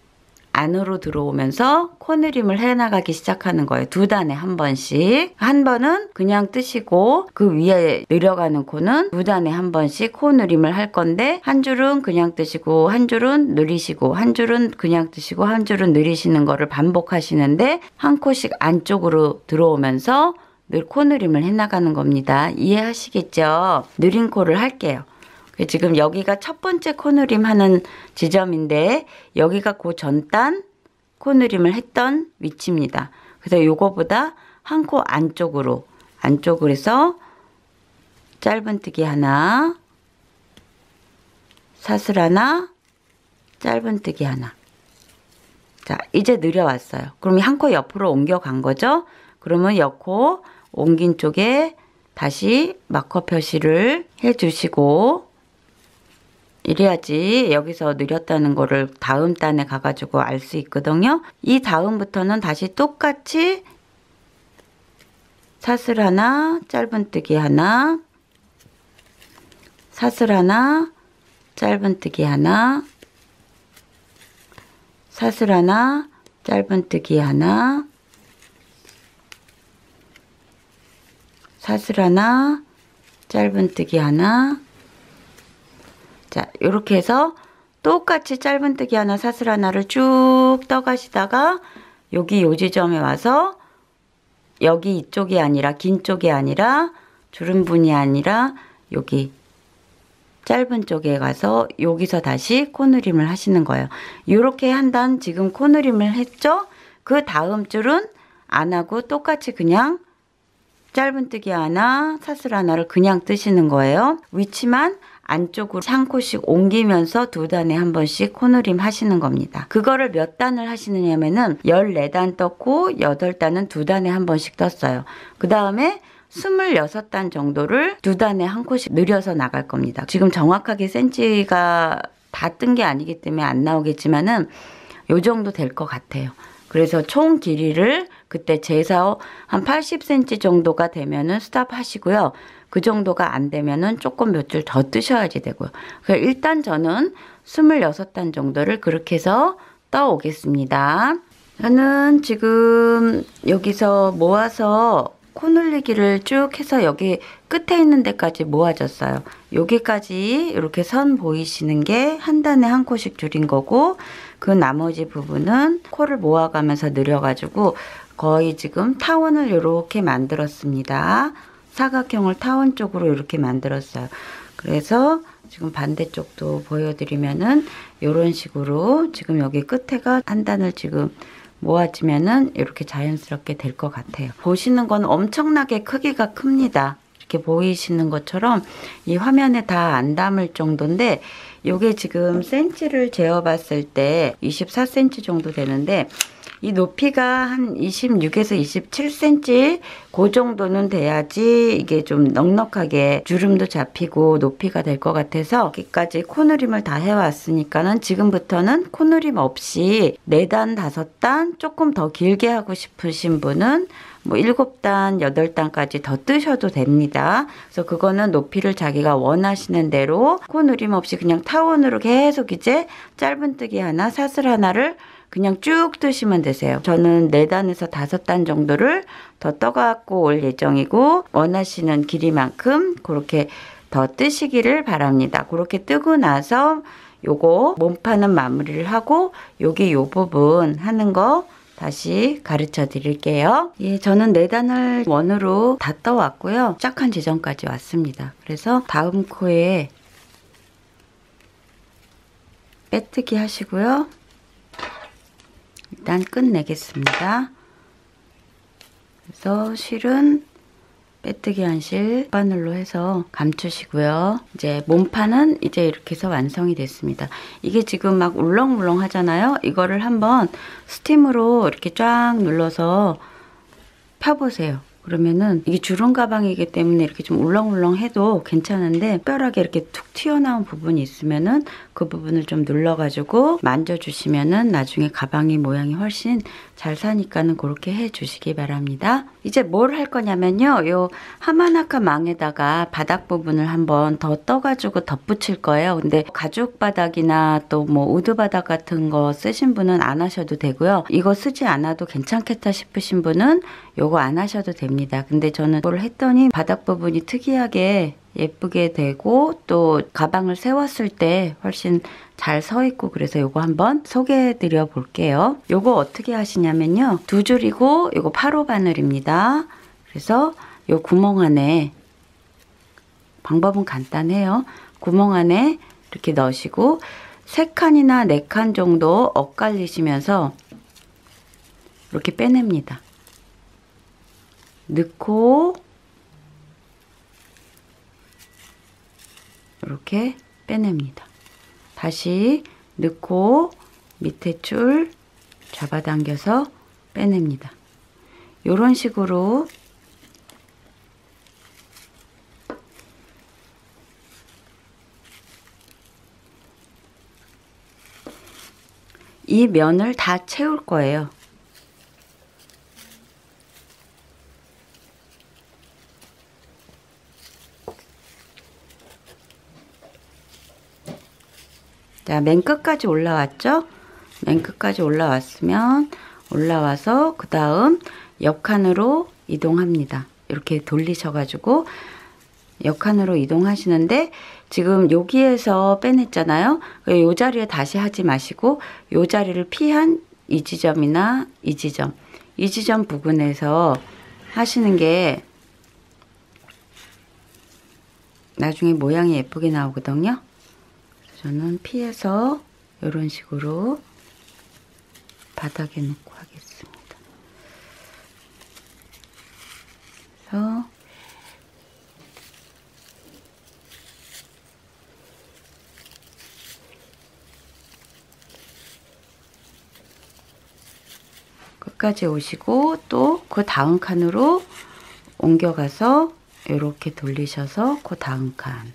Speaker 1: 안으로 들어오면서 코늘림을 해나가기 시작하는 거예요. 2단에 한 번씩. 한 번은 그냥 뜨시고 그 위에 내려가는 코는 2단에 한 번씩 코늘림을 할 건데 한 줄은 그냥 뜨시고 한 줄은 느리시고 한 줄은 그냥 뜨시고 한 줄은 느리시는 거를 반복하시는데 한 코씩 안쪽으로 들어오면서 늘 코늘림을 해나가는 겁니다. 이해하시겠죠? 느린 코를 할게요. 지금 여기가 첫 번째 코늘림 하는 지점인데 여기가 그 전단 코늘림을 했던 위치입니다. 그래서 요거보다 한 코 안쪽으로 해서 짧은뜨기 하나, 사슬 하나, 짧은뜨기 하나. 자, 이제 느려왔어요. 그럼 한 코 옆으로 옮겨간 거죠. 그러면 옆코 옮긴 쪽에 다시 마커 표시를 해주시고 이래야지 여기서 느렸다는 거를 다음 단에 가가지고 알 수 있거든요. 이 다음부터는 다시 똑같이 사슬 하나, 짧은뜨기 하나, 사슬 하나, 짧은뜨기 하나, 사슬 하나, 짧은뜨기 하나, 사슬 하나, 짧은뜨기 하나. 자, 이렇게 해서 똑같이 짧은뜨기 하나, 사슬 하나를 쭉 떠가시다가 여기 요 지점에 와서 여기 이쪽이 아니라 긴 쪽이 아니라 주름분이 아니라 여기 짧은 쪽에 가서 여기서 다시 코늘림을 하시는 거예요. 이렇게 한 단 지금 코늘림을 했죠? 그 다음 줄은 안 하고 똑같이 그냥 짧은뜨기 하나, 사슬 하나를 그냥 뜨시는 거예요. 위치만 안쪽으로 한 코씩 옮기면서 두 단에 한 번씩 코늘림 하시는 겁니다. 그거를 몇 단을 하시느냐면은 14단 떴고 8단은 두 단에 한 번씩 떴어요. 그 다음에 26단 정도를 두 단에 한 코씩 늘려서 나갈 겁니다. 지금 정확하게 센치가 다 뜬 게 아니기 때문에 안 나오겠지만은 요 정도 될 것 같아요. 그래서 총 길이를 그때 재서 한 80cm 정도가 되면은 스탑 하시고요. 그 정도가 안 되면은 조금 몇 줄 더 뜨셔야지 되고요. 그래서 일단 저는 26단 정도를 그렇게 해서 떠 오겠습니다. 저는 지금 여기서 모아서 코늘리기를 쭉 해서 여기 끝에 있는 데까지 모아졌어요. 여기까지 이렇게 선 보이시는 게 한 단에 한 코씩 줄인 거고, 그 나머지 부분은 코를 모아가면서 늘여가지고 거의 지금 타원을 이렇게 만들었습니다. 사각형을 타원 쪽으로 이렇게 만들었어요. 그래서 지금 반대쪽도 보여드리면은 이런 식으로 지금 여기 끝에가 한 단을 지금 모아지면은 이렇게 자연스럽게 될 것 같아요. 보시는 건 엄청나게 크기가 큽니다. 이렇게 보이시는 것처럼 이 화면에 다 안 담을 정도인데, 요게 지금 센치를 재어 봤을 때 24cm 정도 되는데, 이 높이가 한 26에서 27cm 그 정도는 돼야지 이게 좀 넉넉하게 주름도 잡히고 높이가 될 것 같아서 여기까지 코늘림을 다 해왔으니까는 지금부터는 코늘림 없이 4단, 5단 조금 더 길게 하고 싶으신 분은 뭐 7단, 8단까지 더 뜨셔도 됩니다. 그래서 그거는 높이를 자기가 원하시는 대로 코늘림 없이 그냥 타원으로 계속 이제 짧은뜨기 하나, 사슬 하나를 그냥 쭉 뜨시면 되세요. 저는 4단에서 5단 정도를 더 떠갖고 올 예정이고, 원하시는 길이만큼 그렇게 더 뜨시기를 바랍니다. 그렇게 뜨고 나서 요거 몸판은 마무리를 하고 여기 요 부분 하는 거 다시 가르쳐 드릴게요. 예, 저는 4단을 원으로 다 떠왔고요. 짝한 지점까지 왔습니다. 그래서 다음 코에 빼뜨기 하시고요. 일단 끝내겠습니다. 그래서 실은 빼뜨기 한 실 바늘로 해서 감추시고요. 이제 몸판은 이제 이렇게 해서 완성이 됐습니다. 이게 지금 막 울렁울렁 하잖아요. 이거를 한번 스팀으로 이렇게 쫙 눌러서 펴보세요. 그러면은 이게 주름 가방이기 때문에 이렇게 좀 울렁울렁 해도 괜찮은데, 특별하게 이렇게 툭 튀어나온 부분이 있으면은 그 부분을 좀 눌러가지고 만져주시면은 나중에 가방이 모양이 훨씬 잘 사니까는 그렇게 해주시기 바랍니다. 이제 뭘 할 거냐면요. 요 하마나카 망에다가 바닥 부분을 한번 더 떠가지고 덧붙일 거예요. 근데 가죽 바닥이나 또 뭐 우드 바닥 같은 거 쓰신 분은 안 하셔도 되고요. 이거 쓰지 않아도 괜찮겠다 싶으신 분은 요거 안 하셔도 됩니다. 근데 저는 뭘 했더니 바닥 부분이 특이하게 예쁘게 되고 또 가방을 세웠을 때 훨씬 잘 서 있고, 그래서 요거 한번 소개해 드려 볼게요. 요거 어떻게 하시냐면요. 2줄이고 요거 8호 바늘입니다. 그래서 요 구멍 안에, 방법은 간단해요. 구멍 안에 이렇게 넣으시고 3칸이나 4칸 정도 엇갈리시면서 이렇게 빼냅니다. 넣고 이렇게 빼냅니다. 다시 넣고 밑에 줄 잡아당겨서 빼냅니다. 이런 식으로 이 면을 다 채울 거예요. 자, 맨 끝까지 올라왔죠? 맨 끝까지 올라왔으면 올라와서 그 다음 옆칸으로 이동합니다. 이렇게 돌리셔가지고 옆칸으로 이동하시는데, 지금 여기에서 빼냈잖아요. 이 자리에 다시 하지 마시고 이 자리를 피한 이 지점이나 이 지점 부근에서 하시는 게 나중에 모양이 예쁘게 나오거든요. 저는 피해서 이런 식으로 바닥에 놓고 하겠습니다. 그래서 끝까지 오시고 또 그 다음 칸으로 옮겨가서 이렇게 돌리셔서 그 다음 칸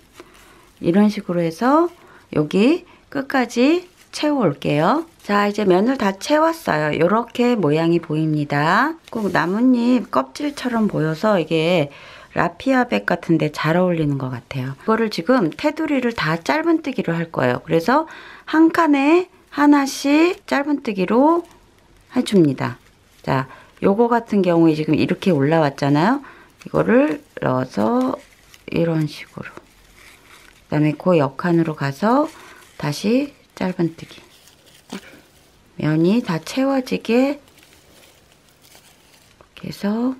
Speaker 1: 이런 식으로 해서 여기 끝까지 채워 올게요. 자, 이제 면을 다 채웠어요. 이렇게 모양이 보입니다. 꼭 나뭇잎 껍질처럼 보여서 이게 라피아백 같은데 잘 어울리는 것 같아요. 이거를 지금 테두리를 다 짧은뜨기로 할 거예요. 그래서 한 칸에 하나씩 짧은뜨기로 해줍니다. 자, 요거 같은 경우에 지금 이렇게 올라왔잖아요. 이거를 넣어서 이런 식으로. 그 다음에 그 옆칸으로 가서 다시 짧은뜨기. 면이 다 채워지게 이렇게 해서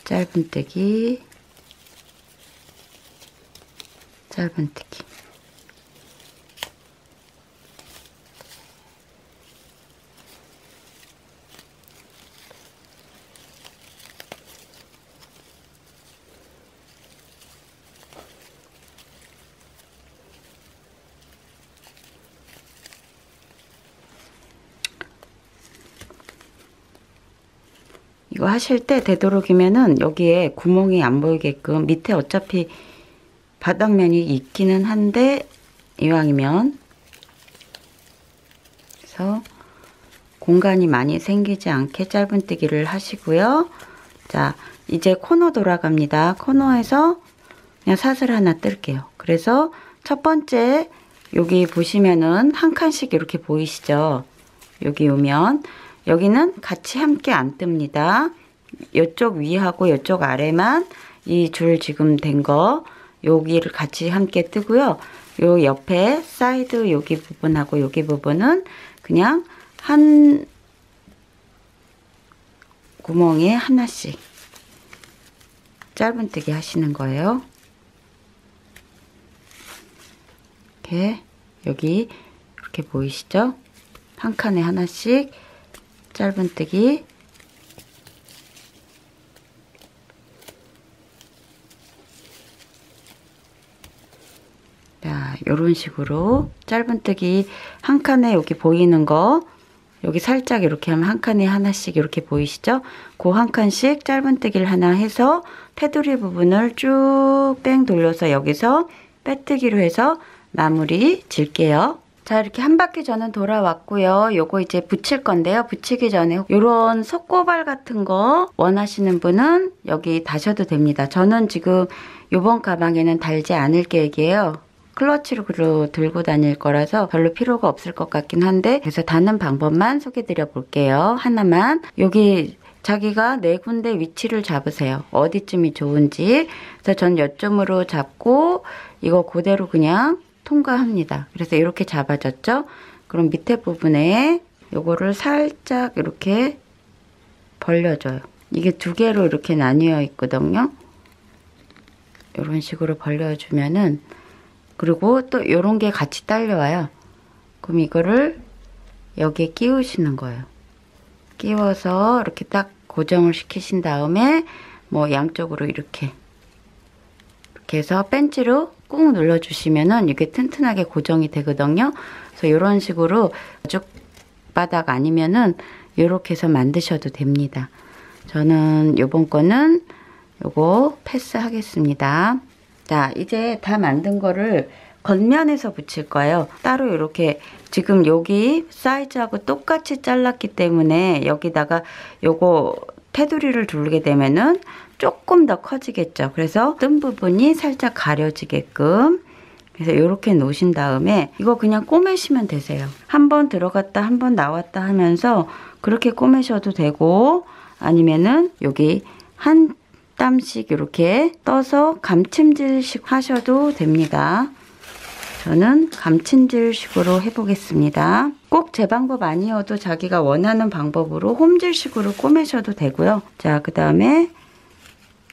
Speaker 1: 짧은뜨기, 짧은뜨기. 이거 하실 때 되도록이면은 여기에 구멍이 안 보이게끔 밑에 어차피 바닥면이 있기는 한데 이왕이면 그래서 공간이 많이 생기지 않게 짧은뜨기를 하시고요. 자, 이제 코너 돌아갑니다. 코너에서 그냥 사슬 하나 뜰게요. 그래서 첫 번째 여기 보시면은 한 칸씩 이렇게 보이시죠? 여기 오면 여기는 같이 함께 안 뜹니다. 이쪽 위하고 이쪽 아래만 이 줄 지금 된 거 여기를 같이 함께 뜨고요. 요 옆에 사이드 여기 부분하고 여기 부분은 그냥 한 구멍에 하나씩 짧은뜨기 하시는 거예요. 이렇게 여기 이렇게 보이시죠? 한 칸에 하나씩 짧은뜨기. 자, 요런 식으로 짧은뜨기 한 칸에 여기 보이는 거 여기 살짝 이렇게 하면 한 칸에 하나씩 이렇게 보이시죠? 그 한 칸씩 짧은뜨기를 하나 해서 테두리 부분을 쭉 뺑 돌려서 여기서 빼뜨기로 해서 마무리 질게요. 자, 이렇게 한 바퀴 저는 돌아왔고요. 요거 이제 붙일 건데요. 붙이기 전에 요런 속고발 같은 거 원하시는 분은 여기 다셔도 됩니다. 저는 지금 요번 가방에는 달지 않을 계획이에요. 클러치로 들고 다닐 거라서 별로 필요가 없을 것 같긴 한데 그래서 다는 방법만 소개해 드려 볼게요. 하나만 여기 자기가 네 군데 위치를 잡으세요. 어디쯤이 좋은지. 그래서 전 이쯤으로 잡고 이거 그대로 그냥 통과합니다. 그래서 이렇게 잡아졌죠? 그럼 밑에 부분에 요거를 살짝 이렇게 벌려줘요. 이게 두 개로 이렇게 나뉘어 있거든요. 이런 식으로 벌려주면은 그리고 또 요런 게 같이 딸려와요. 그럼 이거를 여기에 끼우시는 거예요. 끼워서 이렇게 딱 고정을 시키신 다음에 뭐 양쪽으로 이렇게 해서 벤치로 꾹 눌러주시면은 이게 튼튼하게 고정이 되거든요. 그래서 이런 식으로 쭉 바닥 아니면은 이렇게 해서 만드셔도 됩니다. 저는 요번 거는 요거 패스하겠습니다. 자, 이제 다 만든 거를 겉면에서 붙일 거예요. 따로 이렇게 지금 여기 사이즈하고 똑같이 잘랐기 때문에 여기다가 요거 테두리를 두르게 되면은 조금 더 커지겠죠. 그래서 뜬 부분이 살짝 가려지게끔 그래서 이렇게 놓으신 다음에 이거 그냥 꼬매시면 되세요. 한 번 들어갔다 한 번 나왔다 하면서 그렇게 꼬매셔도 되고 아니면은 여기 한 땀씩 이렇게 떠서 감침질식 하셔도 됩니다. 저는 감침질 식으로 해보겠습니다. 꼭 제 방법 아니어도 자기가 원하는 방법으로 홈질 식으로 꼬매셔도 되고요. 자, 그 다음에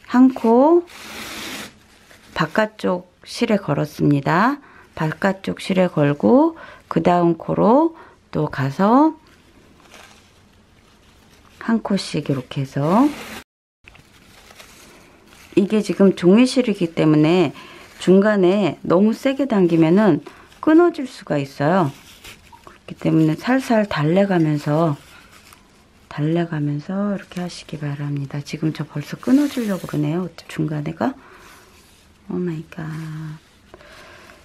Speaker 1: 한 코 바깥쪽 실에 걸었습니다. 바깥쪽 실에 걸고 그 다음 코로 또 가서 한 코씩 이렇게 해서, 이게 지금 종이실이기 때문에 중간에 너무 세게 당기면은 끊어질 수가 있어요. 그렇기 때문에 살살 달래가면서 이렇게 하시기 바랍니다. 지금 저 벌써 끊어지려고 그러네요. 중간에가. 오 마이 갓.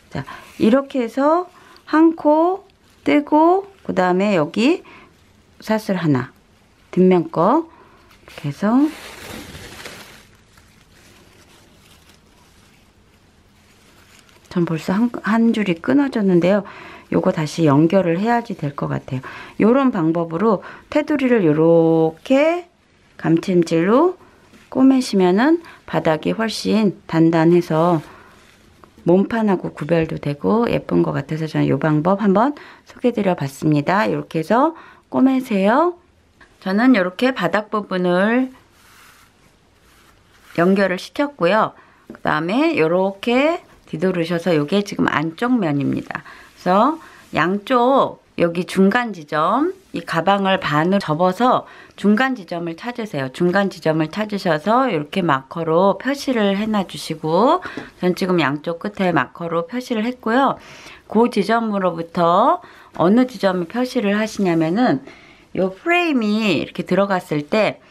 Speaker 1: 자, 이렇게 해서 한 코 뜨고 그 다음에 여기 사슬 하나, 뒷면 거 이렇게 해서 전 벌써 한 줄이 끊어졌는데요. 요거 다시 연결을 해야지 될 것 같아요. 요런 방법으로 테두리를 요렇게 감침질로 꼬매시면은 바닥이 훨씬 단단해서 몸판하고 구별도 되고 예쁜 것 같아서 저는 요 방법 한번 소개드려 봤습니다. 이렇게 해서 꼬매세요. 저는 이렇게 바닥 부분을 연결을 시켰고요. 그 다음에 이렇게 뒤돌으셔서 이게 지금 안쪽 면입니다. 그래서 양쪽 여기 중간 지점, 이 가방을 반을 접어서 중간 지점을 찾으세요. 중간 지점을 찾으셔서 이렇게 마커로 표시를 해놔 주시고, 전 지금 양쪽 끝에 마커로 표시를 했고요. 그 지점으로부터 어느 지점에 표시를 하시냐면은 요 프레임이 이렇게 들어갔을 때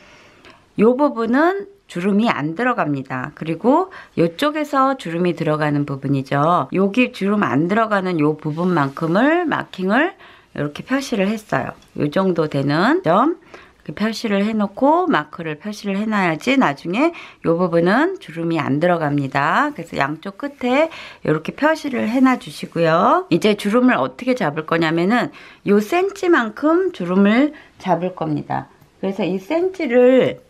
Speaker 1: 요 부분은 주름이 안 들어갑니다. 그리고 이쪽에서 주름이 들어가는 부분이죠. 여기 주름 안 들어가는 요 부분만큼을 마킹을 이렇게 표시를 했어요. 요 정도 되는 점 이렇게 표시를 해놓고 마크를 표시를 해놔야지 나중에 요 부분은 주름이 안 들어갑니다. 그래서 양쪽 끝에 이렇게 표시를 해놔 주시고요. 이제 주름을 어떻게 잡을 거냐면은 요 센치만큼 주름을 잡을 겁니다. 그래서 이 센치를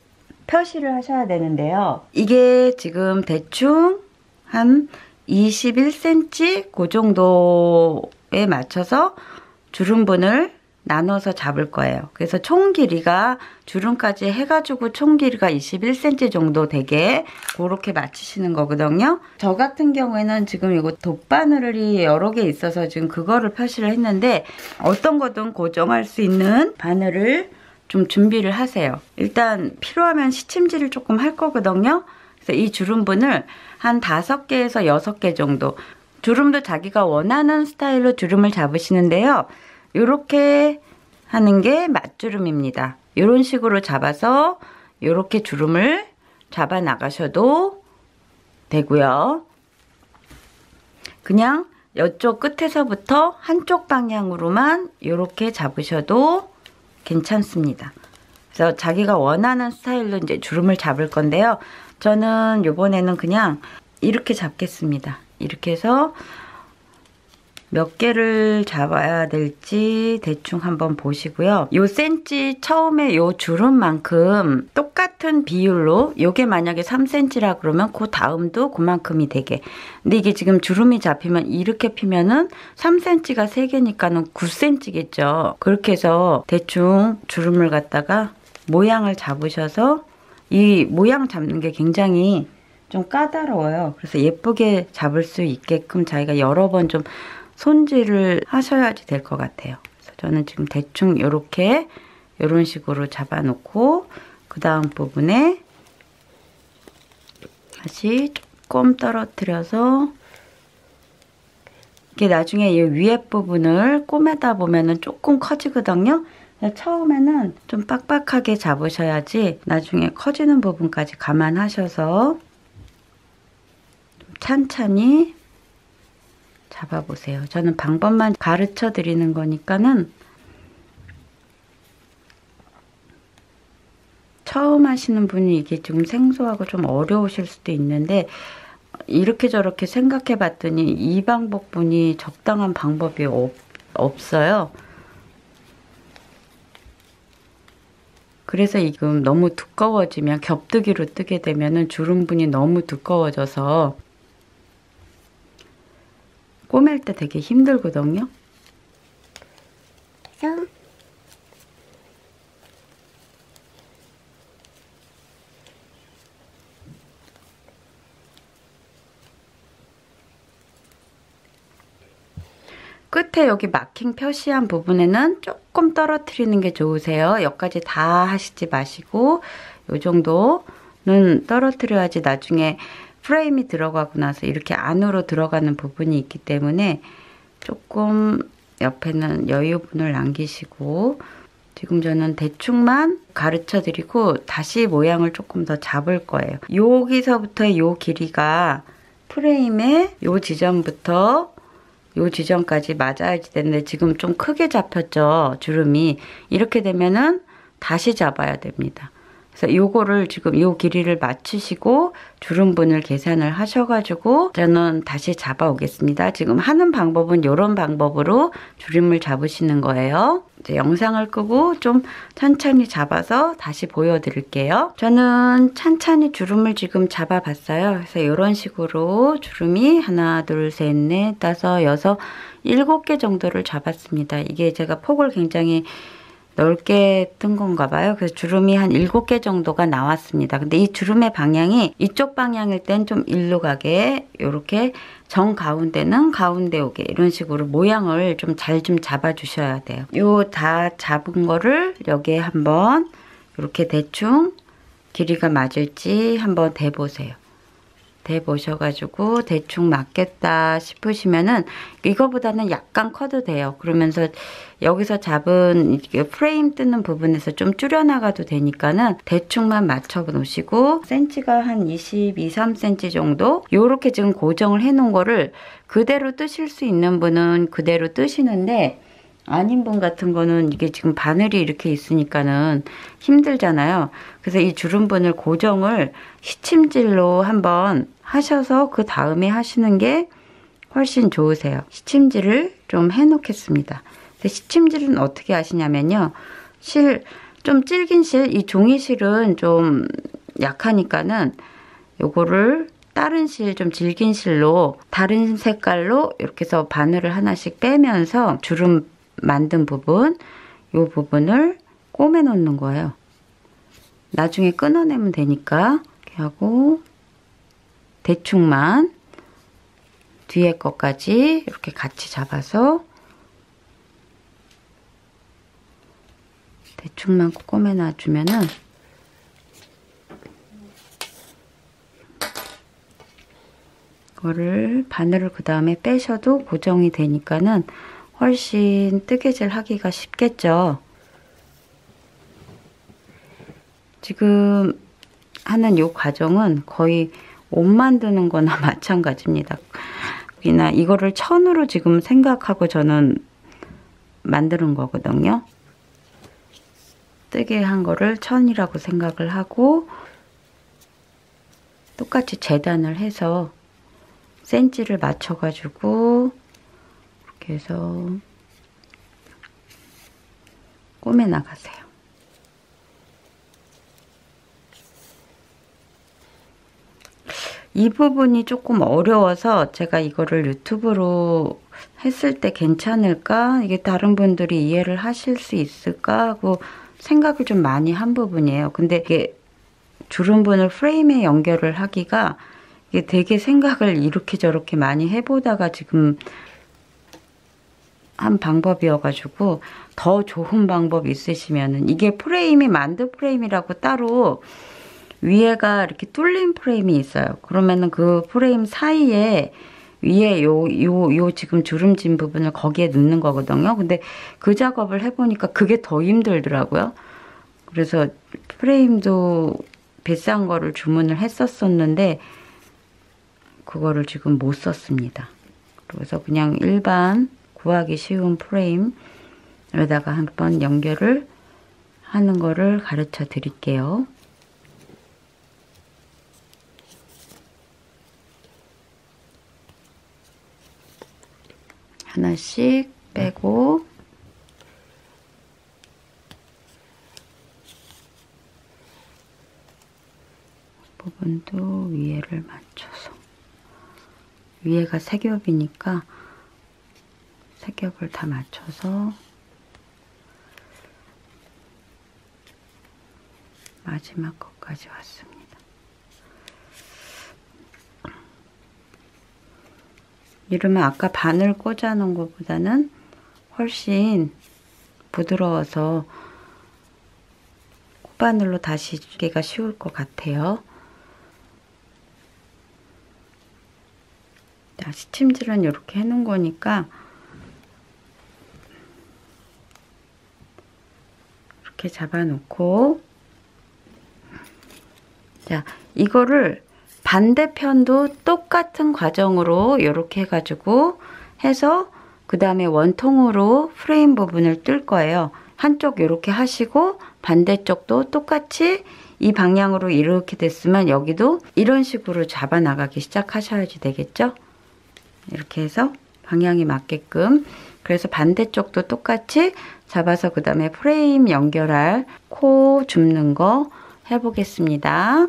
Speaker 1: 표시를 하셔야 되는데요. 이게 지금 대충 한 21cm 그 정도에 맞춰서 주름분을 나눠서 잡을 거예요. 그래서 총 길이가 주름까지 해가지고 총 길이가 21cm 정도 되게 그렇게 맞추시는 거거든요. 저 같은 경우에는 지금 이거 돗바늘이 여러 개 있어서 지금 그거를 표시를 했는데 어떤 거든 고정할 수 있는 바늘을 좀 준비를 하세요. 일단 필요하면 시침질을 조금 할 거거든요. 그래서 이 주름분을 한 5개에서 6개 정도, 주름도 자기가 원하는 스타일로 주름을 잡으시는데요. 이렇게 하는 게 맞주름입니다. 이런 식으로 잡아서 이렇게 주름을 잡아 나가셔도 되고요. 그냥 이쪽 끝에서부터 한쪽 방향으로만 이렇게 잡으셔도 괜찮습니다. 그래서 자기가 원하는 스타일로 이제 주름을 잡을 건데요. 저는 이번에는 그냥 이렇게 잡겠습니다. 이렇게 해서 몇 개를 잡아야 될지 대충 한번 보시고요. 요 센치 처음에 요 주름만큼 똑같은 비율로, 요게 만약에 3cm라 그러면 그 다음도 그만큼이 되게. 근데 이게 지금 주름이 잡히면 이렇게 피면은 3cm가 3개니까는 9cm겠죠. 그렇게 해서 대충 주름을 갖다가 모양을 잡으셔서, 이 모양 잡는 게 굉장히 좀 까다로워요. 그래서 예쁘게 잡을 수 있게끔 자기가 여러 번 좀 손질을 하셔야지 될 것 같아요. 그래서 저는 지금 대충 이렇게 이런 식으로 잡아놓고 그 다음 부분에 다시 조금 떨어뜨려서, 이게 나중에 이 위에 부분을 꼬매다 보면은 조금 커지거든요. 처음에는 좀 빡빡하게 잡으셔야지 나중에 커지는 부분까지 감안하셔서 좀 찬찬히 잡아보세요. 저는 방법만 가르쳐 드리는 거니까는 처음 하시는 분이 이게 좀 생소하고 좀 어려우실 수도 있는데, 이렇게 저렇게 생각해 봤더니 이 방법뿐이 적당한 방법이 없어요. 그래서 지금 너무 두꺼워지면, 겹뜨기로 뜨게 되면은 주름분이 너무 두꺼워져서 꼬맬 때 되게 힘들거든요.
Speaker 2: 그래서
Speaker 1: 끝에 여기 마킹 표시한 부분에는 조금 떨어뜨리는 게 좋으세요. 여기까지 다 하시지 마시고 이 정도는 떨어뜨려야지 나중에 프레임이 들어가고 나서 이렇게 안으로 들어가는 부분이 있기 때문에 조금 옆에는 여유분을 남기시고, 지금 저는 대충만 가르쳐 드리고 다시 모양을 조금 더 잡을 거예요. 여기서부터의 요 길이가 프레임의 요 지점부터 요 지점까지 맞아야지 되는데 지금 좀 크게 잡혔죠, 주름이. 이렇게 되면은 다시 잡아야 됩니다. 그래서 요거를 지금 요 길이를 맞추시고 주름분을 계산을 하셔가지고 저는 다시 잡아 오겠습니다. 지금 하는 방법은 요런 방법으로 주름을 잡으시는 거예요. 이제 영상을 끄고 좀 천천히 잡아서 다시 보여드릴게요. 저는 천천히 주름을 지금 잡아봤어요. 그래서 이런 식으로 주름이 하나, 둘, 셋, 넷, 다섯, 여섯, 7개 정도를 잡았습니다. 이게 제가 폭을 굉장히 넓게 뜬 건가 봐요. 그래서 주름이 한 7개 정도가 나왔습니다. 근데 이 주름의 방향이 이쪽 방향일 땐 좀 일로 가게, 이렇게 정 가운데는 가운데 오게, 이런 식으로 모양을 좀 잘 좀 잡아 주셔야 돼요. 요 다 잡은 거를 여기에 한번 이렇게 대충 길이가 맞을지 한번 대보세요. 대보셔가지고 대충 맞겠다 싶으시면은 이거보다는 약간 커도 돼요. 그러면서 여기서 잡은 프레임 뜨는 부분에서 좀 줄여나가도 되니까는 대충만 맞춰 놓으시고, 센치가 한 22, 3cm 정도 요렇게 지금 고정을 해 놓은 거를 그대로 뜨실 수 있는 분은 그대로 뜨시는데, 아닌 분 같은 거는 이게 지금 바늘이 이렇게 있으니까는 힘들잖아요. 그래서 이 주름분을 고정을 시침질로 한번 하셔서 그 다음에 하시는 게 훨씬 좋으세요. 시침질을 좀 해놓겠습니다. 시침질은 어떻게 하시냐면요. 좀 질긴 실, 이 종이실은 좀 약하니까는 요거를 다른 실, 좀 질긴 실로 다른 색깔로 이렇게 해서 바늘을 하나씩 빼면서 주름 만든 부분, 이 부분을 꼬매 놓는 거예요. 나중에 끊어내면 되니까. 이렇게 하고 대충만 뒤에 것까지 이렇게 같이 잡아서 대충만 꼬매 놔주면은 이거를 바늘을 그 다음에 빼셔도 고정이 되니까는 훨씬 뜨개질 하기가 쉽겠죠. 지금 하는 이 과정은 거의 옷 만드는 거나 마찬가지입니다. 그냥 이거를 천으로 지금 생각하고 저는 만드는 거거든요. 뜨개 한 거를 천이라고 생각을 하고 똑같이 재단을 해서 센치를 맞춰가지고 이렇게 해서 꼬매 나가세요. 이 부분이 조금 어려워서 제가 이거를 유튜브로 했을 때 괜찮을까? 이게 다른 분들이 이해를 하실 수 있을까? 하고 생각을 좀 많이 한 부분이에요. 근데 이게 주름분을 프레임에 연결을 하기가 이게 되게 생각을 이렇게 저렇게 많이 해보다가 지금 한 방법이어가지고, 더 좋은 방법 있으시면은, 이게 프레임이 만두 프레임이라고 따로 위에가 이렇게 뚫린 프레임이 있어요. 그러면은 그 프레임 사이에 위에 요 지금 주름진 부분을 거기에 넣는 거거든요. 근데 그 작업을 해보니까 그게 더 힘들더라고요. 그래서 프레임도 비싼 거를 주문을 했었었는데 그거를 지금 못 썼습니다. 그래서 그냥 일반 구하기 쉬운 프레임에다가 한번 연결을 하는 거를 가르쳐 드릴게요. 하나씩 빼고 부분도 위에를 맞춰서, 위에가 세 겹이니까 세 겹을 다 맞춰서 마지막 것까지 왔습니다. 이러면 아까 바늘 꽂아 놓은 것보다는 훨씬 부드러워서 코바늘로 다시 주기가 쉬울 것 같아요. 자, 시침질은 이렇게 해놓은 거니까 이렇게 잡아놓고, 자, 이거를 반대편도 똑같은 과정으로 이렇게 해가지고 해서 그 다음에 원통으로 프레임 부분을 뜰 거예요. 한쪽 이렇게 하시고 반대쪽도 똑같이 이 방향으로 이렇게 됐으면 여기도 이런 식으로 잡아 나가기 시작하셔야지 되겠죠? 이렇게 해서 방향이 맞게끔. 그래서 반대쪽도 똑같이 잡아서 그 다음에 프레임 연결할 코 줍는 거 해보겠습니다.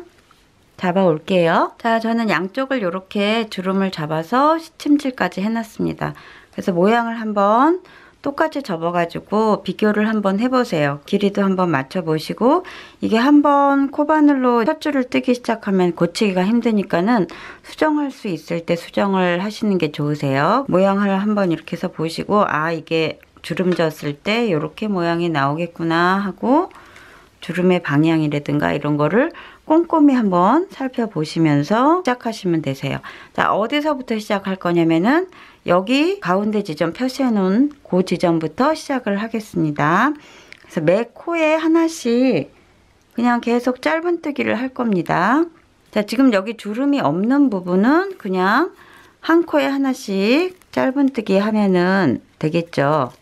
Speaker 1: 잡아 올게요. 자, 저는 양쪽을 이렇게 주름을 잡아서 시침질까지 해놨습니다. 그래서 모양을 한번 똑같이 접어가지고 비교를 한번 해보세요. 길이도 한번 맞춰보시고, 이게 한번 코바늘로 첫 줄을 뜨기 시작하면 고치기가 힘드니까는 수정할 수 있을 때 수정을 하시는 게 좋으세요. 모양을 한번 이렇게 해서 보시고, 아, 이게 주름 졌을 때 이렇게 모양이 나오겠구나 하고, 주름의 방향이라든가 이런 거를 꼼꼼히 한번 살펴보시면서 시작하시면 되세요. 자, 어디서부터 시작할 거냐면은 여기 가운데 지점 표시해 놓은 그 지점부터 시작을 하겠습니다. 그래서 매 코에 하나씩 그냥 계속 짧은뜨기를 할 겁니다. 자, 지금 여기 주름이 없는 부분은 그냥 한 코에 하나씩 짧은뜨기 하면은 되겠죠.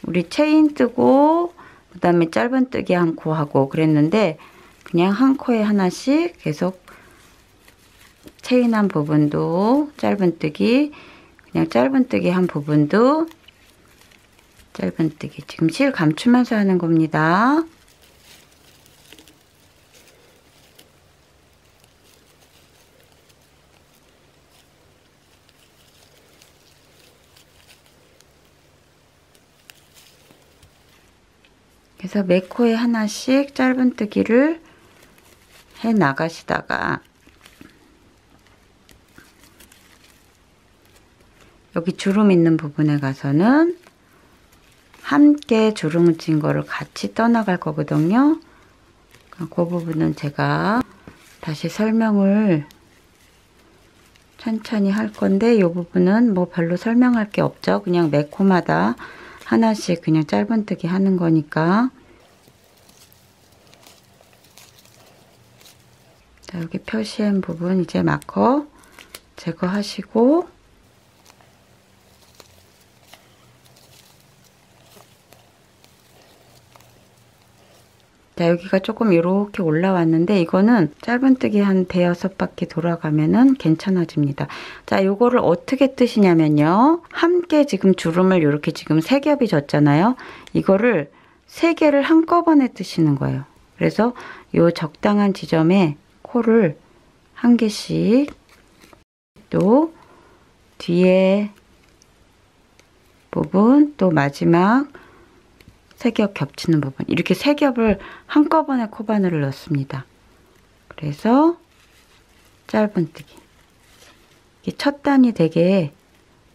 Speaker 1: 우리 체인 뜨고 그 다음에 짧은뜨기 한 코 하고 그랬는데, 그냥 한 코에 하나씩 계속 체인 한 부분도 짧은뜨기, 그냥 짧은뜨기 한 부분도 짧은뜨기. 지금 실 감추면서 하는 겁니다. 그래서 매 코에 하나씩 짧은뜨기를 해 나가시다가 여기 주름 있는 부분에 가서는 함께 주름 진 거를 같이 떠나갈 거거든요. 그 부분은 제가 다시 설명을 천천히 할 건데, 이 부분은 뭐 별로 설명할 게 없죠. 그냥 매 코마다 하나씩 그냥 짧은뜨기 하는 거니까. 자, 여기 표시한 부분 이제 마커 제거하시고, 자, 여기가 조금 이렇게 올라왔는데 이거는 짧은뜨기 한 대여섯 바퀴 돌아가면은 괜찮아집니다. 자, 요거를 어떻게 뜨시냐면요, 함께 지금 주름을 이렇게 지금 세 겹이 졌잖아요. 이거를 세 개를 한꺼번에 뜨시는 거예요. 그래서 요 적당한 지점에 코를 한 개씩, 또 뒤에 부분, 또 마지막 세 겹 겹치는 부분, 이렇게 세 겹을 한꺼번에 코바늘을 넣습니다. 그래서 짧은뜨기. 이게 첫 단이 되게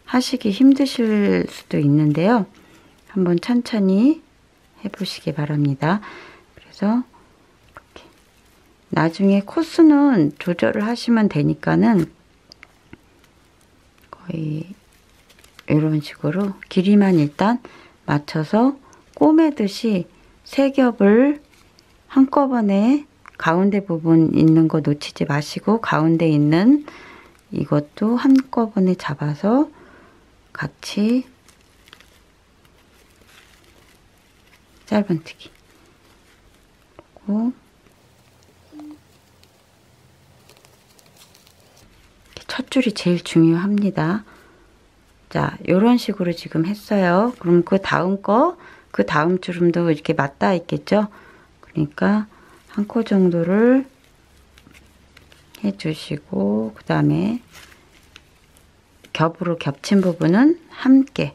Speaker 1: 하시기 힘드실 수도 있는데요. 한번 천천히 해보시기 바랍니다. 그래서 이렇게 나중에 코수는 조절을 하시면 되니까는 거의 이런 식으로 길이만 일단 맞춰서 꼬매듯이 세 겹을 한꺼번에 가운데 부분 있는 거 놓치지 마시고, 가운데 있는 이것도 한꺼번에 잡아서 같이 짧은뜨기. 그리고 첫 줄이 제일 중요합니다. 자, 이런 식으로 지금 했어요. 그럼 그 다음 거, 그 다음 주름도 이렇게 맞닿아 있겠죠? 그러니까 한 코 정도를 해주시고, 그 다음에 겹으로 겹친 부분은 함께.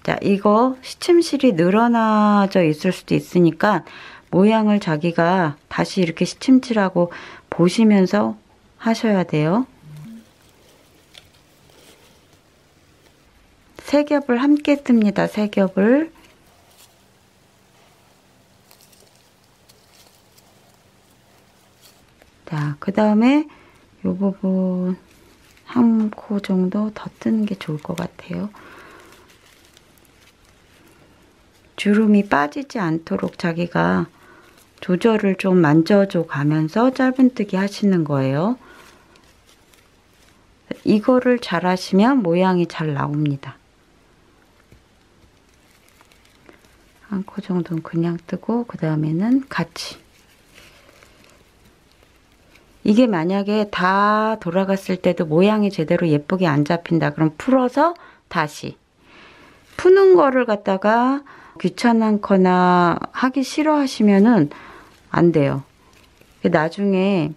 Speaker 1: 자, 이거 시침실이 늘어나져 있을 수도 있으니까 모양을 자기가 다시 이렇게 시침칠하고 보시면서 하셔야 돼요. 세 겹을 함께 뜹니다. 세 겹을. 자, 그 다음에 이 부분 한 코 정도 더 뜨는 게 좋을 것 같아요. 주름이 빠지지 않도록 자기가 조절을 좀 만져줘 가면서 짧은뜨기 하시는 거예요. 이거를 잘 하시면 모양이 잘 나옵니다. 한 코 정도는 그냥 뜨고 그 다음에는 같이. 이게 만약에 다 돌아갔을 때도 모양이 제대로 예쁘게 안 잡힌다. 그럼 풀어서 다시. 푸는 거를 갖다가 귀찮거나 하기 싫어하시면은 안 돼요. 나중에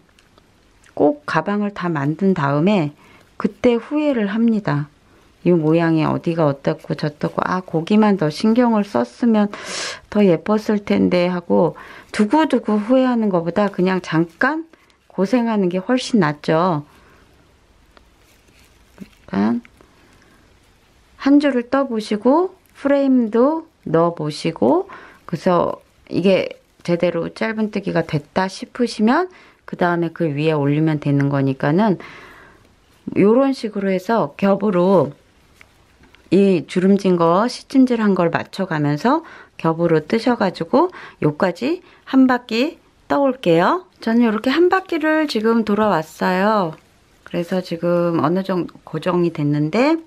Speaker 1: 꼭 가방을 다 만든 다음에 그때 후회를 합니다. 이 모양이 어디가 어떻고 저떻고 아 거기만 더 신경을 썼으면 더 예뻤을 텐데 하고 두고두고 후회하는 것보다 그냥 잠깐 고생하는 게 훨씬 낫죠. 일단 한 줄을 떠보시고 프레임도 넣어보시고 그래서 이게 제대로 짧은뜨기가 됐다 싶으시면 그 다음에 그 위에 올리면 되는 거니까는 요런 식으로 해서 겹으로 이 주름진 거 시침질한 걸 맞춰가면서 겹으로 뜨셔가지고 요까지 한 바퀴 떠올게요. 저는 이렇게 한 바퀴를 지금 돌아왔어요. 그래서 지금 어느 정도 고정이 됐는데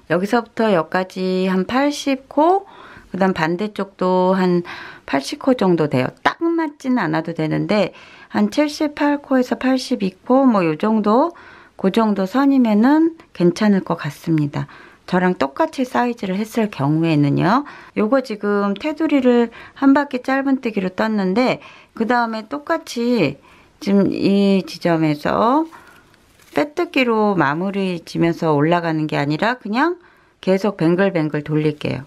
Speaker 1: 여기서부터 여기까지 한 80코 그 다음 반대쪽도 한 80코 정도 돼요. 딱 맞지는 않아도 되는데 한 78코에서 82코 뭐 요 정도 그 정도 선이면은 괜찮을 것 같습니다. 저랑 똑같이 사이즈를 했을 경우에는요. 요거 지금 테두리를 한 바퀴 짧은뜨기로 떴는데 그 다음에 똑같이 지금 이 지점에서 빼뜨기로 마무리 지면서 올라가는 게 아니라 그냥 계속 뱅글뱅글 돌릴게요.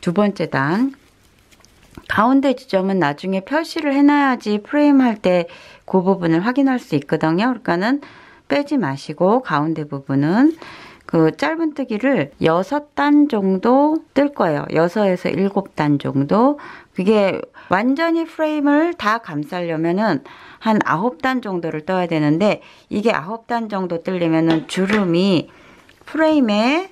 Speaker 1: 두 번째 단 가운데 지점은 나중에 표시를 해놔야지 프레임 할 때 그 부분을 확인할 수 있거든요. 그러니까는 빼지 마시고 가운데 부분은 그 짧은뜨기를 6단 정도 뜰 거예요. 6에서 7단 정도. 그게 완전히 프레임을 다 감싸려면은 한 9단 정도를 떠야 되는데 이게 9단 정도 뜨려면은 주름이 프레임에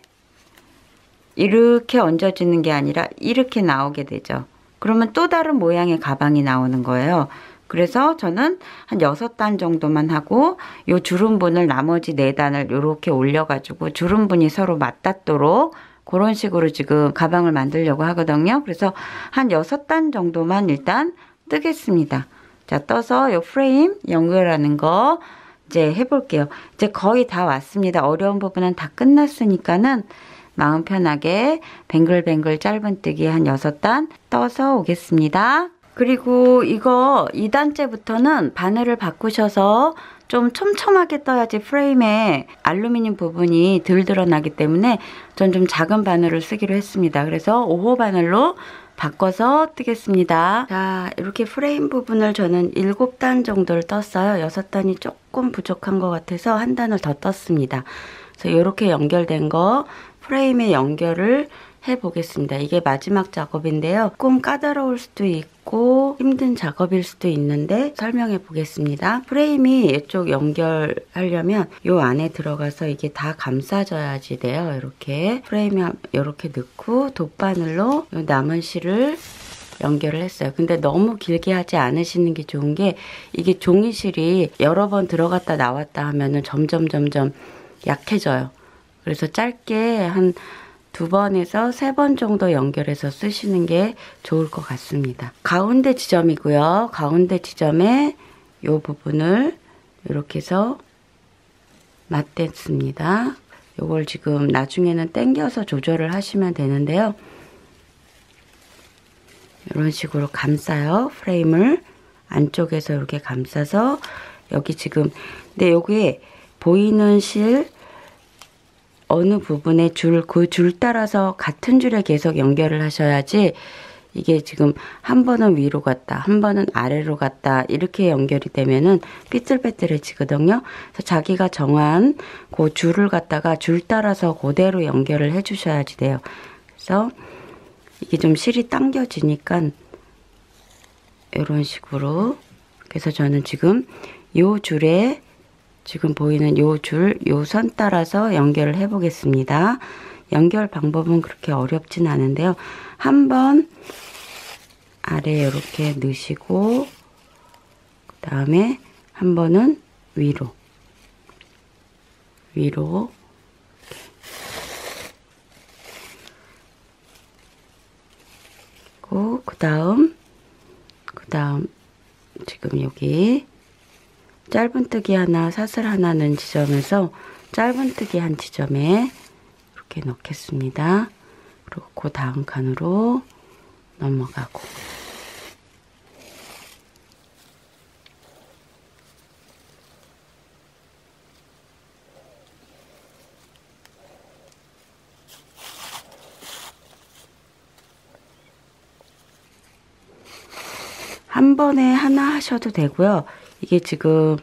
Speaker 1: 이렇게 얹어지는 게 아니라 이렇게 나오게 되죠. 그러면 또 다른 모양의 가방이 나오는 거예요. 그래서 저는 한 6단 정도만 하고 요 주름분을 나머지 4단을 이렇게 올려가지고 주름분이 서로 맞닿도록 그런 식으로 지금 가방을 만들려고 하거든요. 그래서 한 6단 정도만 일단 뜨겠습니다. 자, 떠서 요 프레임 연결하는 거 이제 해볼게요. 이제 거의 다 왔습니다. 어려운 부분은 다 끝났으니까는 마음 편하게 뱅글뱅글 짧은뜨기 한 6단 떠서 오겠습니다. 그리고 이거 2단째부터는 바늘을 바꾸셔서 좀 촘촘하게 떠야지 프레임에 알루미늄 부분이 덜 드러나기 때문에 전 좀 작은 바늘을 쓰기로 했습니다. 그래서 5호 바늘로 바꿔서 뜨겠습니다. 자, 이렇게 프레임 부분을 저는 7단 정도를 떴어요. 6단이 조금 부족한 것 같아서 한 단을 더 떴습니다. 그래서 이렇게 연결된 거 프레임에 연결을 해보겠습니다. 이게 마지막 작업인데요. 조금 까다로울 수도 있고 힘든 작업일 수도 있는데 설명해 보겠습니다. 프레임이 이쪽 연결하려면 이 안에 들어가서 이게 다 감싸져야지 돼요. 이렇게 프레임에 이렇게 넣고 돗바늘로 남은 실을 연결을 했어요. 근데 너무 길게 하지 않으시는 게 좋은 게 이게 종이실이 여러 번 들어갔다 나왔다 하면은 점점 약해져요. 그래서 짧게 한 2번에서 3번 정도 연결해서 쓰시는 게 좋을 것 같습니다. 가운데 지점이고요. 가운데 지점에 이 부분을 이렇게 해서 맞댔습니다. 이걸 지금 나중에는 당겨서 조절을 하시면 되는데요. 이런 식으로 감싸요. 프레임을 안쪽에서 이렇게 감싸서 여기 지금 근데 여기에 보이는 실 어느 부분에 그 줄 따라서 같은 줄에 계속 연결을 하셔야지 이게 지금 한 번은 위로 갔다, 한 번은 아래로 갔다 이렇게 연결이 되면은 삐뚤빼뚤해지거든요. 그래서 자기가 정한 그 줄을 갖다가 줄 따라서 그대로 연결을 해주셔야지 돼요. 그래서 이게 좀 실이 당겨지니까 이런 식으로. 그래서 저는 지금 요 줄에 지금 보이는 요 줄, 요 선 따라서 연결을 해 보겠습니다. 연결 방법은 그렇게 어렵진 않은데요. 한번 아래 이렇게 넣으시고 그 다음에 한 번은 위로 그 다음 지금 여기 짧은뜨기 하나, 사슬 하나 넣은 지점에서 짧은뜨기 한 지점에 이렇게 넣겠습니다. 그리고 그 다음 칸으로 넘어가고 한 번에 하나 하셔도 되고요. 이게 지금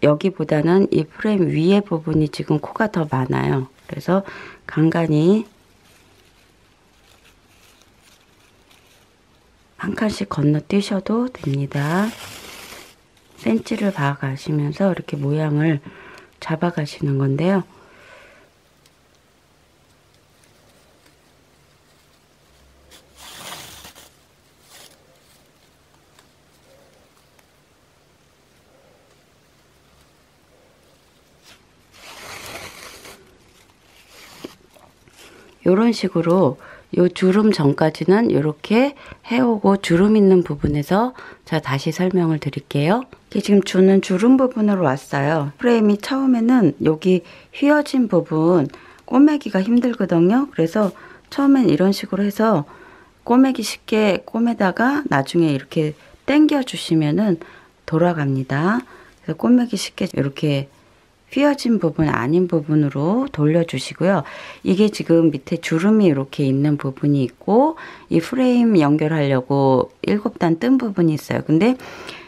Speaker 1: 여기보다는 이 프레임 위에 부분이 지금 코가 더 많아요. 그래서 간간히 한 칸씩 건너뛰셔도 됩니다. 센치를 봐가시면서 이렇게 모양을 잡아가시는 건데요. 이런 식으로 요 주름 전까지는 이렇게 해오고 주름 있는 부분에서 자 다시 설명을 드릴게요. 이게 지금 주는 주름 부분으로 왔어요. 프레임이 처음에는 여기 휘어진 부분 꼬매기가 힘들거든요. 그래서 처음엔 이런 식으로 해서 꼬매기 쉽게 꼬매다가 나중에 이렇게 당겨 주시면은 돌아갑니다. 그래서 꼬매기 쉽게 이렇게 휘어진 부분 아닌 부분으로 돌려주시고요. 이게 지금 밑에 주름이 이렇게 있는 부분이 있고 이 프레임 연결하려고 7단 뜬 부분이 있어요. 근데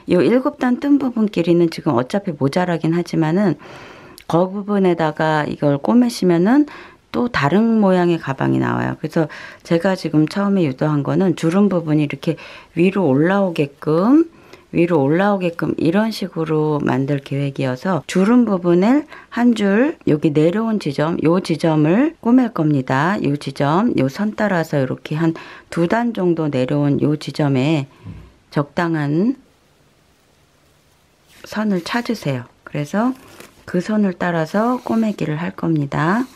Speaker 1: 이 7단 뜬 부분끼리는 지금 어차피 모자라긴 하지만은 그 부분에다가 이걸 꼬매시면은 또 다른 모양의 가방이 나와요. 그래서 제가 지금 처음에 유도한 거는 주름 부분이 이렇게 위로 올라오게끔 이런 식으로 만들 계획이어서 주름 부분을 한 줄 여기 내려온 지점 요 지점을 꼬맬 겁니다. 요 지점 요 선 따라서 이렇게 한 2단 정도 내려온 요 지점에 적당한 선을 찾으세요. 그래서 그 선을 따라서 꼬매기를 할 겁니다.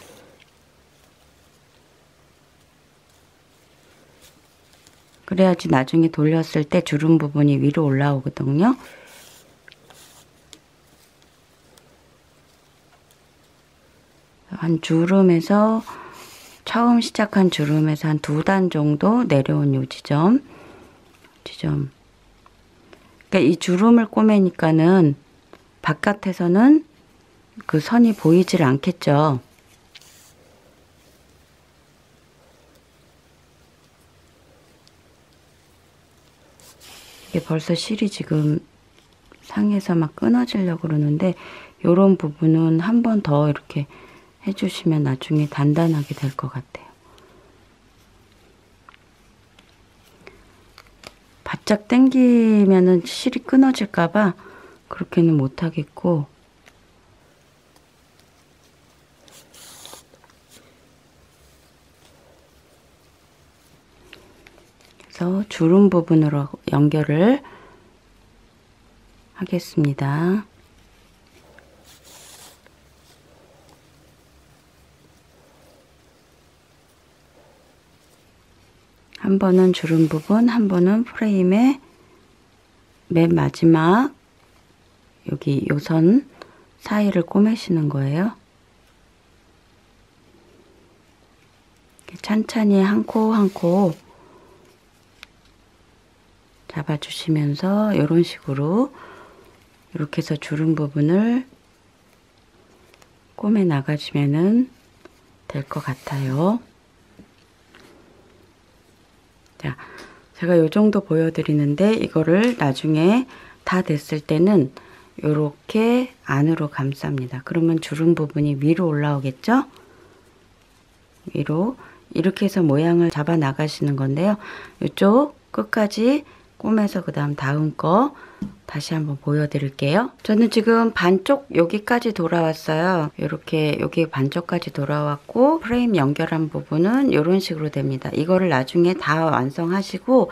Speaker 1: 그래야지 나중에 돌렸을 때 주름 부분이 위로 올라오거든요. 한 주름에서 처음 시작한 주름에서 한 2단 정도 내려온 요 지점. 그러니까 이 주름을 꼬매니까는 바깥에서는 그 선이 보이질 않겠죠. 이게 벌써 실이 지금 상에서 막 끊어지려고 그러는데 요런 부분은 한 번 더 이렇게 해주시면 나중에 단단하게 될 것 같아요. 바짝 당기면은 실이 끊어질까봐 그렇게는 못하겠고 그래서 주름 부분으로 연결을 하겠습니다. 한 번은 주름 부분, 한 번은 프레임의 맨 마지막 여기 요 선 사이를 꼬매시는 거예요. 찬찬히 한 코 한 코 잡아주시면서 이런 식으로 이렇게 해서 주름 부분을 꼬매 나가시면은 될 것 같아요. 자, 제가 요 정도 보여드리는데 이거를 나중에 다 됐을 때는 요렇게 안으로 감쌉니다. 그러면 주름 부분이 위로 올라오겠죠? 위로 이렇게 해서 모양을 잡아 나가시는 건데요. 이쪽 끝까지 꼬매서 그 다음 거 다시 한번 보여드릴게요. 저는 지금 반쪽 여기까지 돌아왔어요. 이렇게 여기 반쪽까지 돌아왔고 프레임 연결한 부분은 이런 식으로 됩니다. 이거를 나중에 다 완성하시고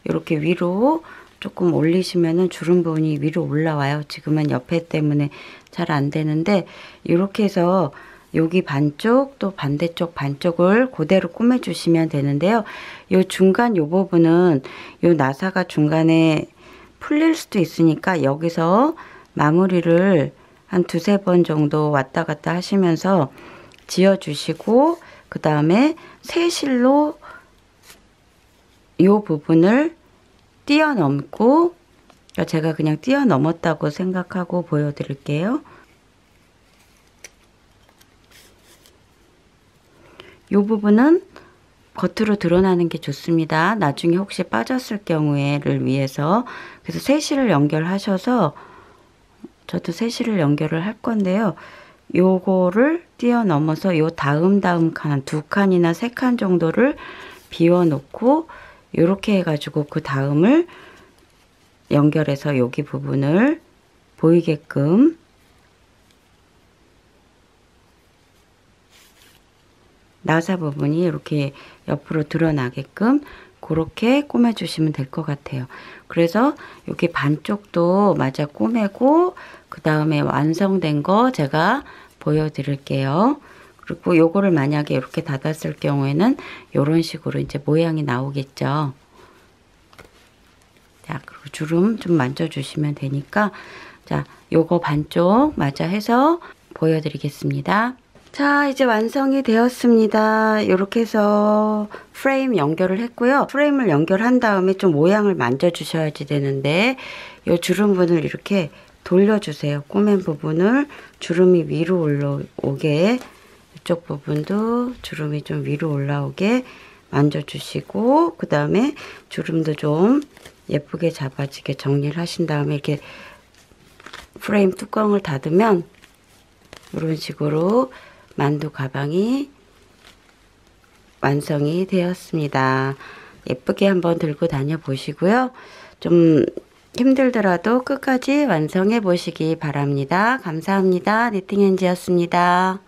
Speaker 1: 이렇게 위로 조금 올리시면은 주름 부분이 위로 올라와요. 지금은 옆에 때문에 잘 안 되는데 이렇게 해서 여기 반쪽 또 반대쪽 반쪽을 그대로 꾸며 주시면 되는데요. 요 중간 요 부분은 요 나사가 중간에 풀릴 수도 있으니까 여기서 마무리를 한 두세 번 정도 왔다 갔다 하시면서 지어 주시고 그 다음에 새실로 요 부분을 뛰어넘고, 제가 그냥 뛰어넘었다고 생각하고 보여드릴게요. 이 부분은 겉으로 드러나는 게 좋습니다. 나중에 혹시 빠졌을 경우에를 위해서. 그래서 새실을 연결하셔서, 저도 새실을 연결을 할 건데요. 요거를 뛰어넘어서 요 다음 칸, 2칸이나 3칸 정도를 비워 놓고 요렇게 해가지고 그 다음을 연결해서 여기 부분을 보이게끔 나사 부분이 이렇게 옆으로 드러나게끔 그렇게 꾸며주시면 될 것 같아요. 그래서 여기 반쪽도 마저 꾸매고 그 다음에 완성된 거 제가 보여드릴게요. 그리고 요거를 만약에 이렇게 닫았을 경우에는 이런 식으로 이제 모양이 나오겠죠. 자, 그리고 주름 좀 만져주시면 되니까, 자, 요거 반쪽 마저 해서 보여드리겠습니다. 자, 이제 완성이 되었습니다. 이렇게 해서 프레임 연결을 했고요. 프레임을 연결한 다음에 좀 모양을 만져주셔야지 되는데, 요 주름분을 이렇게 돌려주세요. 꼬맨 부분을 주름이 위로 올라오게, 이쪽 부분도 주름이 좀 위로 올라오게 만져주시고, 그 다음에 주름도 좀 예쁘게 잡아지게 정리를 하신 다음에 이렇게 프레임 뚜껑을 닫으면 이런 식으로 만두 가방이 완성이 되었습니다. 예쁘게 한번 들고 다녀 보시고요. 좀 힘들더라도 끝까지 완성해 보시기 바랍니다. 감사합니다. 니팅엔지였습니다.